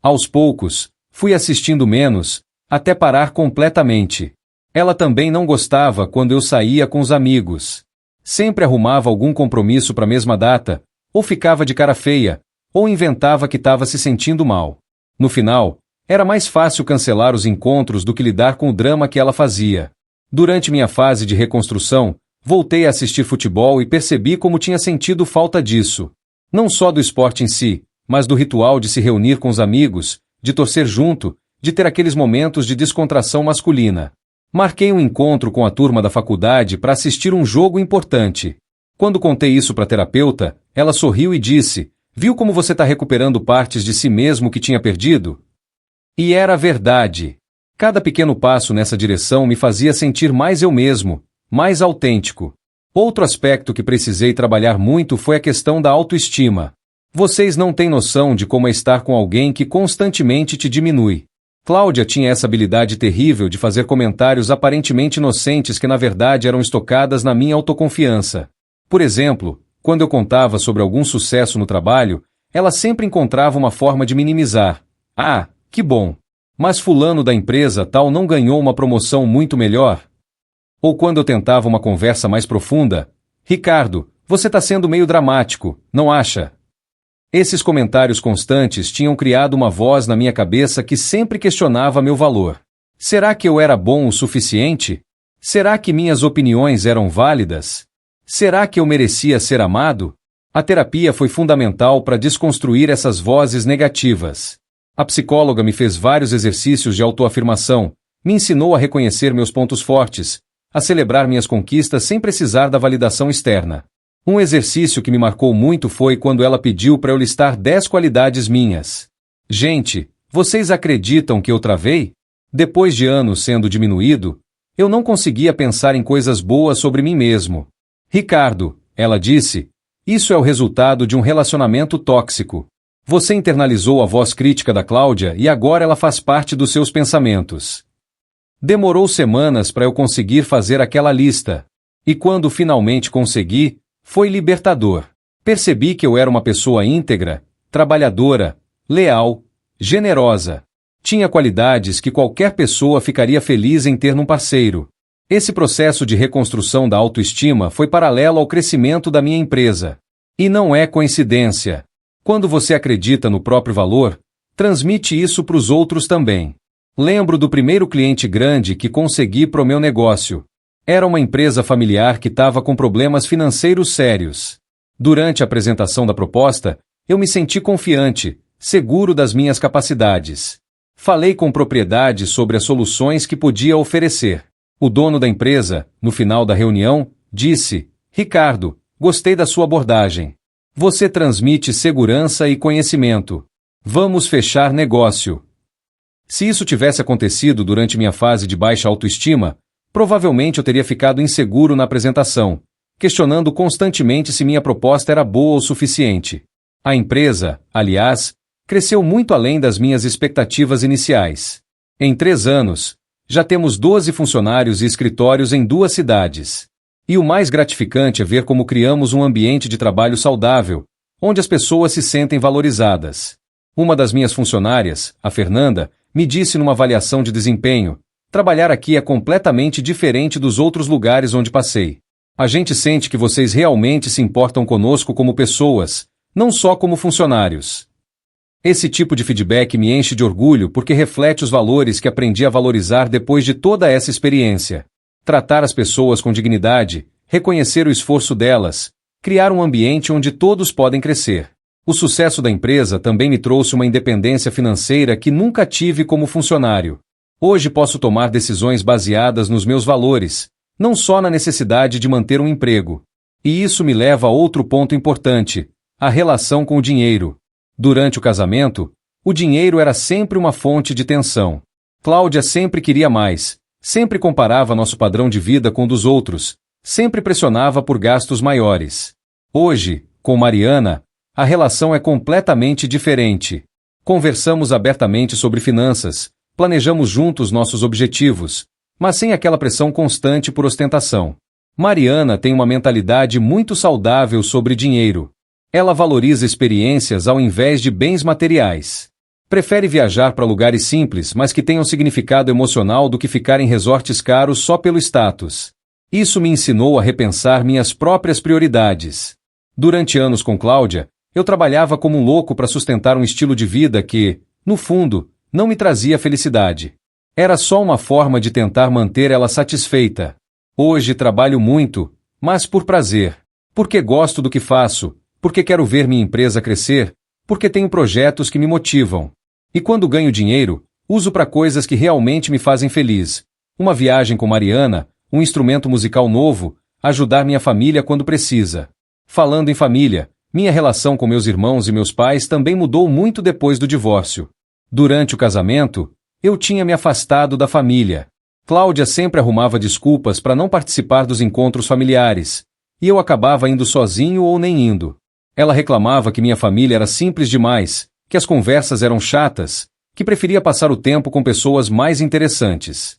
Aos poucos, fui assistindo menos, até parar completamente. Ela também não gostava quando eu saía com os amigos. Sempre arrumava algum compromisso para a mesma data, ou ficava de cara feia, ou inventava que estava se sentindo mal. No final, era mais fácil cancelar os encontros do que lidar com o drama que ela fazia. Durante minha fase de reconstrução, voltei a assistir futebol e percebi como tinha sentido falta disso. Não só do esporte em si, mas do ritual de se reunir com os amigos, de torcer junto, de ter aqueles momentos de descontração masculina. Marquei um encontro com a turma da faculdade para assistir um jogo importante. Quando contei isso para a terapeuta, ela sorriu e disse: "Viu como você está recuperando partes de si mesmo que tinha perdido?" E era verdade. Cada pequeno passo nessa direção me fazia sentir mais eu mesmo, mais autêntico. Outro aspecto que precisei trabalhar muito foi a questão da autoestima. Vocês não têm noção de como é estar com alguém que constantemente te diminui. Cláudia tinha essa habilidade terrível de fazer comentários aparentemente inocentes que na verdade eram estocadas na minha autoconfiança. Por exemplo, quando eu contava sobre algum sucesso no trabalho, ela sempre encontrava uma forma de minimizar. "Ah, que bom! Mas fulano da empresa tal não ganhou uma promoção muito melhor?" Ou quando eu tentava uma conversa mais profunda: "Ricardo, você está sendo meio dramático, não acha?" Esses comentários constantes tinham criado uma voz na minha cabeça que sempre questionava meu valor. Será que eu era bom o suficiente? Será que minhas opiniões eram válidas? Será que eu merecia ser amado? A terapia foi fundamental para desconstruir essas vozes negativas. A psicóloga me fez vários exercícios de autoafirmação, me ensinou a reconhecer meus pontos fortes, a celebrar minhas conquistas sem precisar da validação externa. Um exercício que me marcou muito foi quando ela pediu para eu listar 10 qualidades minhas. Gente, vocês acreditam que eu travei? Depois de anos sendo diminuído, eu não conseguia pensar em coisas boas sobre mim mesmo. "Ricardo", ela disse, "isso é o resultado de um relacionamento tóxico. Você internalizou a voz crítica da Cláudia e agora ela faz parte dos seus pensamentos." Demorou semanas para eu conseguir fazer aquela lista. E quando finalmente consegui, foi libertador. Percebi que eu era uma pessoa íntegra, trabalhadora, leal, generosa. Tinha qualidades que qualquer pessoa ficaria feliz em ter num parceiro. Esse processo de reconstrução da autoestima foi paralelo ao crescimento da minha empresa. E não é coincidência. Quando você acredita no próprio valor, transmite isso para os outros também. Lembro do primeiro cliente grande que consegui para o meu negócio. Era uma empresa familiar que estava com problemas financeiros sérios. Durante a apresentação da proposta, eu me senti confiante, seguro das minhas capacidades. Falei com propriedade sobre as soluções que podia oferecer. O dono da empresa, no final da reunião, disse: "Ricardo, gostei da sua abordagem. Você transmite segurança e conhecimento. Vamos fechar negócio." Se isso tivesse acontecido durante minha fase de baixa autoestima, provavelmente eu teria ficado inseguro na apresentação, questionando constantemente se minha proposta era boa o suficiente. A empresa, aliás, cresceu muito além das minhas expectativas iniciais. Em 3 anos, já temos 12 funcionários e escritórios em 2 cidades. E o mais gratificante é ver como criamos um ambiente de trabalho saudável, onde as pessoas se sentem valorizadas. Uma das minhas funcionárias, a Fernanda, me disse numa avaliação de desempenho: "Trabalhar aqui é completamente diferente dos outros lugares onde passei. A gente sente que vocês realmente se importam conosco como pessoas, não só como funcionários." Esse tipo de feedback me enche de orgulho porque reflete os valores que aprendi a valorizar depois de toda essa experiência. Tratar as pessoas com dignidade, reconhecer o esforço delas, criar um ambiente onde todos podem crescer. O sucesso da empresa também me trouxe uma independência financeira que nunca tive como funcionário. Hoje posso tomar decisões baseadas nos meus valores, não só na necessidade de manter um emprego. E isso me leva a outro ponto importante: a relação com o dinheiro. Durante o casamento, o dinheiro era sempre uma fonte de tensão. Cláudia sempre queria mais, sempre comparava nosso padrão de vida com o dos outros, sempre pressionava por gastos maiores. Hoje, com Mariana, A relação é completamente diferente. Conversamos abertamente sobre finanças, planejamos juntos nossos objetivos, mas sem aquela pressão constante por ostentação. Mariana tem uma mentalidade muito saudável sobre dinheiro. Ela valoriza experiências ao invés de bens materiais. Prefere viajar para lugares simples, mas que tenham significado emocional do que ficar em resorts caros só pelo status. Isso me ensinou a repensar minhas próprias prioridades. Durante anos com Cláudia, eu trabalhava como um louco para sustentar um estilo de vida que, no fundo, não me trazia felicidade. Era só uma forma de tentar manter ela satisfeita. Hoje trabalho muito, mas por prazer. Porque gosto do que faço, porque quero ver minha empresa crescer, porque tenho projetos que me motivam. E quando ganho dinheiro, uso para coisas que realmente me fazem feliz. Uma viagem com Mariana, um instrumento musical novo, ajudar minha família quando precisa. Falando em família, minha relação com meus irmãos e meus pais também mudou muito depois do divórcio. Durante o casamento, eu tinha me afastado da família. Cláudia sempre arrumava desculpas para não participar dos encontros familiares, e eu acabava indo sozinho ou nem indo. Ela reclamava que minha família era simples demais, que as conversas eram chatas, que preferia passar o tempo com pessoas mais interessantes.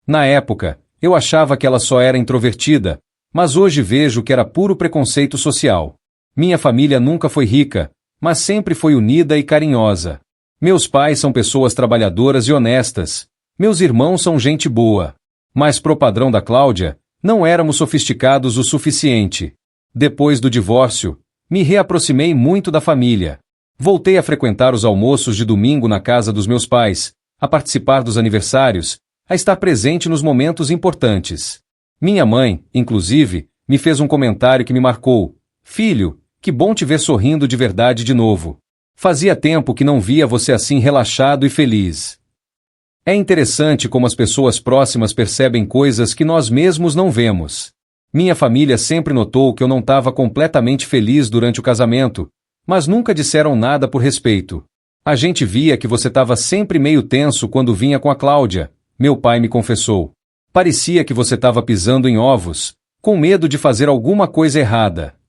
Na época, eu achava que ela só era introvertida, mas hoje vejo que era puro preconceito social. Minha família nunca foi rica, mas sempre foi unida e carinhosa. Meus pais são pessoas trabalhadoras e honestas. Meus irmãos são gente boa. Mas pro padrão da Cláudia, não éramos sofisticados o suficiente. Depois do divórcio, me reaproximei muito da família. Voltei a frequentar os almoços de domingo na casa dos meus pais, a participar dos aniversários, a estar presente nos momentos importantes. Minha mãe, inclusive, me fez um comentário que me marcou. Filho, que bom te ver sorrindo de verdade de novo. Fazia tempo que não via você assim relaxado e feliz. É interessante como as pessoas próximas percebem coisas que nós mesmos não vemos. Minha família sempre notou que eu não estava completamente feliz durante o casamento, mas nunca disseram nada por respeito. A gente via que você estava sempre meio tenso quando vinha com a Cláudia, meu pai me confessou. Parecia que você estava pisando em ovos, com medo de fazer alguma coisa errada.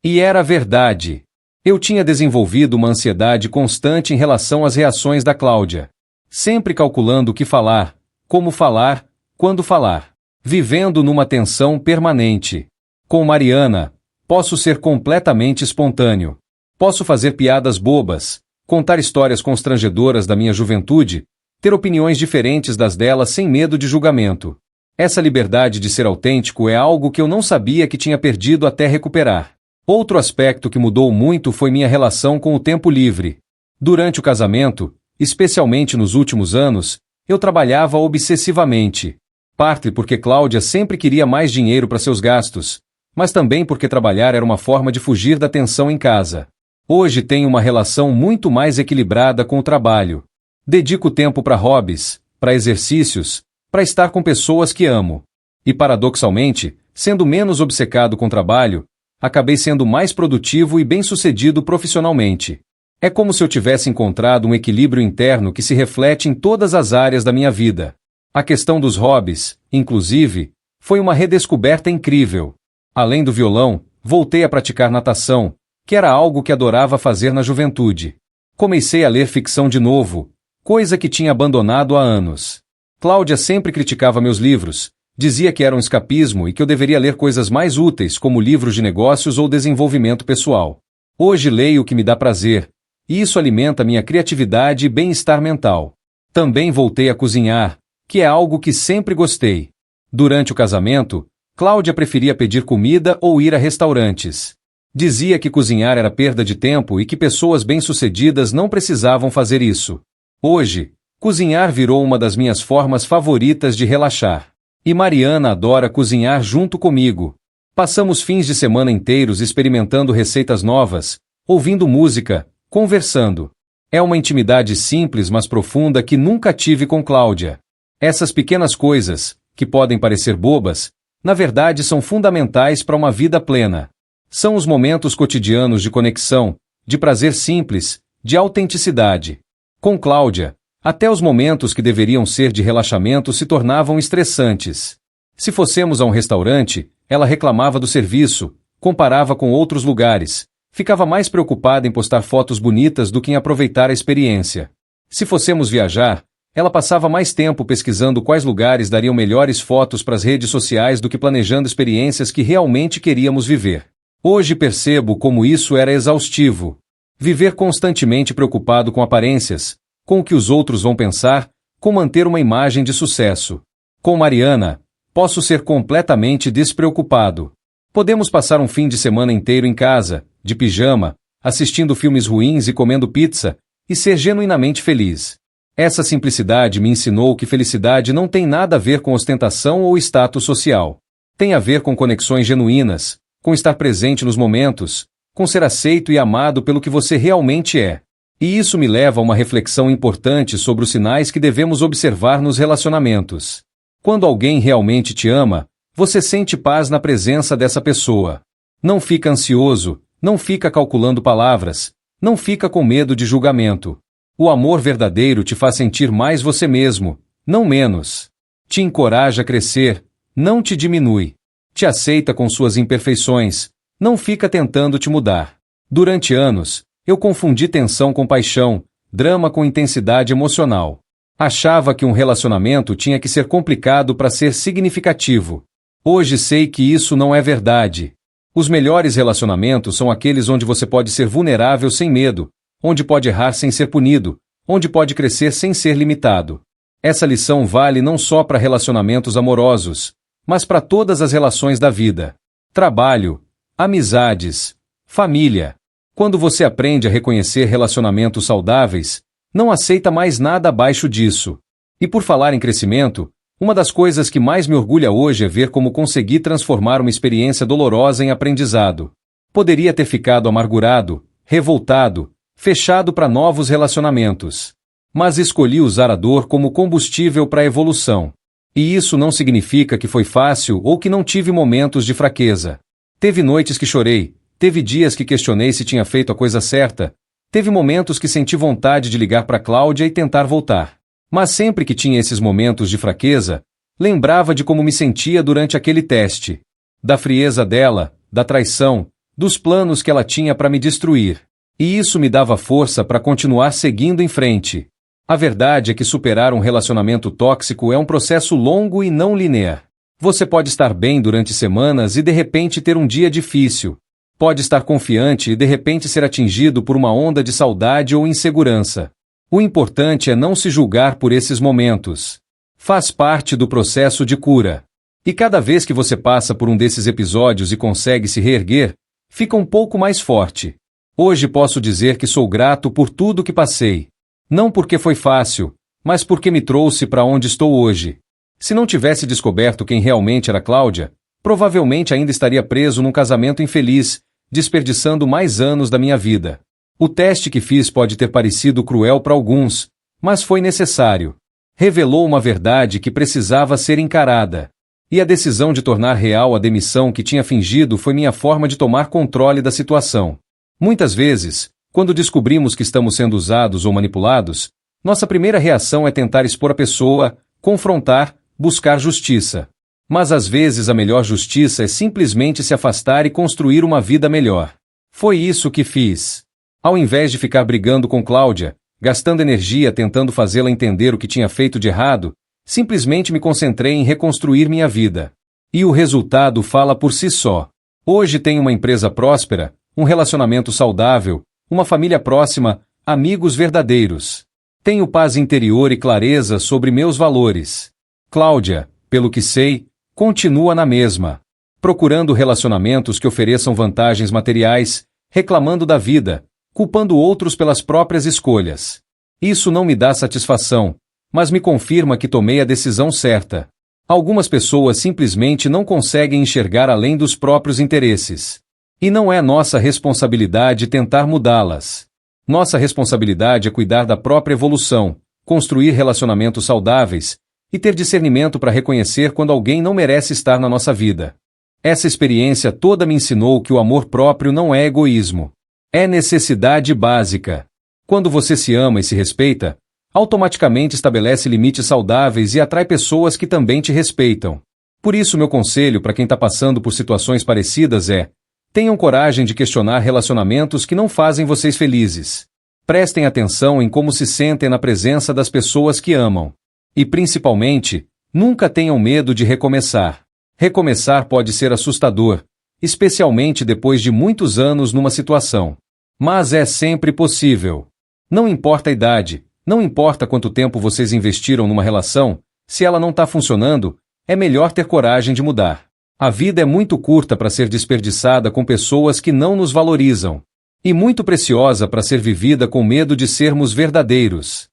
E era verdade. Eu tinha desenvolvido uma ansiedade constante em relação às reações da Cláudia. Sempre calculando o que falar, como falar, quando falar. Vivendo numa tensão permanente. Com Mariana, posso ser completamente espontâneo. Posso fazer piadas bobas, contar histórias constrangedoras da minha juventude, ter opiniões diferentes das dela sem medo de julgamento. Essa liberdade de ser autêntico é algo que eu não sabia que tinha perdido até recuperar. Outro aspecto que mudou muito foi minha relação com o tempo livre. Durante o casamento, especialmente nos últimos anos, eu trabalhava obsessivamente. Parte porque Cláudia sempre queria mais dinheiro para seus gastos, mas também porque trabalhar era uma forma de fugir da tensão em casa. Hoje tenho uma relação muito mais equilibrada com o trabalho. Dedico tempo para hobbies, para exercícios, para estar com pessoas que amo. E paradoxalmente, sendo menos obcecado com trabalho, acabei sendo mais produtivo e bem-sucedido profissionalmente. É como se eu tivesse encontrado um equilíbrio interno que se reflete em todas as áreas da minha vida. A questão dos hobbies, inclusive, foi uma redescoberta incrível. Além do violão, voltei a praticar natação, que era algo que adorava fazer na juventude. Comecei a ler ficção de novo, coisa que tinha abandonado há anos. Cláudia sempre criticava meus livros, dizia que era um escapismo e que eu deveria ler coisas mais úteis como livros de negócios ou desenvolvimento pessoal. Hoje leio o que me dá prazer, e isso alimenta minha criatividade e bem-estar mental. Também voltei a cozinhar, que é algo que sempre gostei. Durante o casamento, Cláudia preferia pedir comida ou ir a restaurantes. Dizia que cozinhar era perda de tempo e que pessoas bem-sucedidas não precisavam fazer isso. Hoje, cozinhar virou uma das minhas formas favoritas de relaxar. E Mariana adora cozinhar junto comigo. Passamos fins de semana inteiros experimentando receitas novas, ouvindo música, conversando. É uma intimidade simples mas profunda que nunca tive com Cláudia. Essas pequenas coisas, que podem parecer bobas, na verdade são fundamentais para uma vida plena. São os momentos cotidianos de conexão, de prazer simples, de autenticidade. Com Cláudia, até os momentos que deveriam ser de relaxamento se tornavam estressantes. Se fossemos a um restaurante, ela reclamava do serviço, comparava com outros lugares, Ficava mais preocupada em postar fotos bonitas do que em aproveitar a experiência. Se fossemos viajar, ela passava mais tempo pesquisando quais lugares dariam melhores fotos para as redes sociais do que planejando experiências que realmente queríamos viver. Hoje percebo como isso era exaustivo. Viver constantemente preocupado com aparências, com o que os outros vão pensar, com manter uma imagem de sucesso. Com Mariana, posso ser completamente despreocupado. Podemos passar um fim de semana inteiro em casa, de pijama, assistindo filmes ruins e comendo pizza, e ser genuinamente feliz. Essa simplicidade me ensinou que felicidade não tem nada a ver com ostentação ou status social. Tem a ver com conexões genuínas, com estar presente nos momentos, com ser aceito e amado pelo que você realmente é. E isso me leva a uma reflexão importante sobre os sinais que devemos observar nos relacionamentos. Quando alguém realmente te ama, você sente paz na presença dessa pessoa. Não fica ansioso, não fica calculando palavras, não fica com medo de julgamento. O amor verdadeiro te faz sentir mais você mesmo, não menos. Te encoraja a crescer, não te diminui. Te aceita com suas imperfeições, não fica tentando te mudar. Durante anos, eu confundi tensão com paixão, drama com intensidade emocional. Achava que um relacionamento tinha que ser complicado para ser significativo. Hoje sei que isso não é verdade. Os melhores relacionamentos são aqueles onde você pode ser vulnerável sem medo, onde pode errar sem ser punido, onde pode crescer sem ser limitado. Essa lição vale não só para relacionamentos amorosos, mas para todas as relações da vida. Trabalho, amizades, família. Quando você aprende a reconhecer relacionamentos saudáveis, não aceita mais nada abaixo disso. E por falar em crescimento, uma das coisas que mais me orgulha hoje é ver como consegui transformar uma experiência dolorosa em aprendizado. Poderia ter ficado amargurado, revoltado, fechado para novos relacionamentos. Mas escolhi usar a dor como combustível para a evolução. E isso não significa que foi fácil ou que não tive momentos de fraqueza. Teve noites que chorei, teve dias que questionei se tinha feito a coisa certa, teve momentos que senti vontade de ligar para Cláudia e tentar voltar. Mas sempre que tinha esses momentos de fraqueza, lembrava de como me sentia durante aquele teste. Da frieza dela, da traição, dos planos que ela tinha para me destruir. E isso me dava força para continuar seguindo em frente. A verdade é que superar um relacionamento tóxico é um processo longo e não linear. Você pode estar bem durante semanas e de repente ter um dia difícil. Pode estar confiante e de repente ser atingido por uma onda de saudade ou insegurança. O importante é não se julgar por esses momentos. Faz parte do processo de cura. E cada vez que você passa por um desses episódios e consegue se reerguer, fica um pouco mais forte. Hoje posso dizer que sou grato por tudo que passei. Não porque foi fácil, mas porque me trouxe para onde estou hoje. Se não tivesse descoberto quem realmente era Cláudia, provavelmente ainda estaria preso num casamento infeliz, desperdiçando mais anos da minha vida. O teste que fiz pode ter parecido cruel para alguns, mas foi necessário. Revelou uma verdade que precisava ser encarada. E a decisão de tornar real a demissão que tinha fingido foi minha forma de tomar controle da situação. Muitas vezes, quando descobrimos que estamos sendo usados ou manipulados, nossa primeira reação é tentar expor a pessoa, confrontar, buscar justiça. Mas às vezes a melhor justiça é simplesmente se afastar e construir uma vida melhor. Foi isso que fiz. Ao invés de ficar brigando com Cláudia, gastando energia tentando fazê-la entender o que tinha feito de errado, simplesmente me concentrei em reconstruir minha vida. E o resultado fala por si só. Hoje tenho uma empresa próspera, um relacionamento saudável, uma família próxima, amigos verdadeiros. Tenho paz interior e clareza sobre meus valores. Cláudia, pelo que sei, continua na mesma. Procurando relacionamentos que ofereçam vantagens materiais, reclamando da vida, culpando outros pelas próprias escolhas. Isso não me dá satisfação, mas me confirma que tomei a decisão certa. Algumas pessoas simplesmente não conseguem enxergar além dos próprios interesses. E não é nossa responsabilidade tentar mudá-las. Nossa responsabilidade é cuidar da própria evolução, construir relacionamentos saudáveis e ter discernimento para reconhecer quando alguém não merece estar na nossa vida. Essa experiência toda me ensinou que o amor próprio não é egoísmo. É necessidade básica. Quando você se ama e se respeita, automaticamente estabelece limites saudáveis e atrai pessoas que também te respeitam. Por isso, meu conselho para quem está passando por situações parecidas é: Tenham coragem de questionar relacionamentos que não fazem vocês felizes. Prestem atenção em como se sentem na presença das pessoas que amam. E, principalmente, nunca tenham medo de recomeçar. Recomeçar pode ser assustador, especialmente depois de muitos anos numa situação. Mas é sempre possível. Não importa a idade, não importa quanto tempo vocês investiram numa relação, se ela não está funcionando, é melhor ter coragem de mudar. A vida é muito curta para ser desperdiçada com pessoas que não nos valorizam. E muito preciosa para ser vivida com medo de sermos verdadeiros.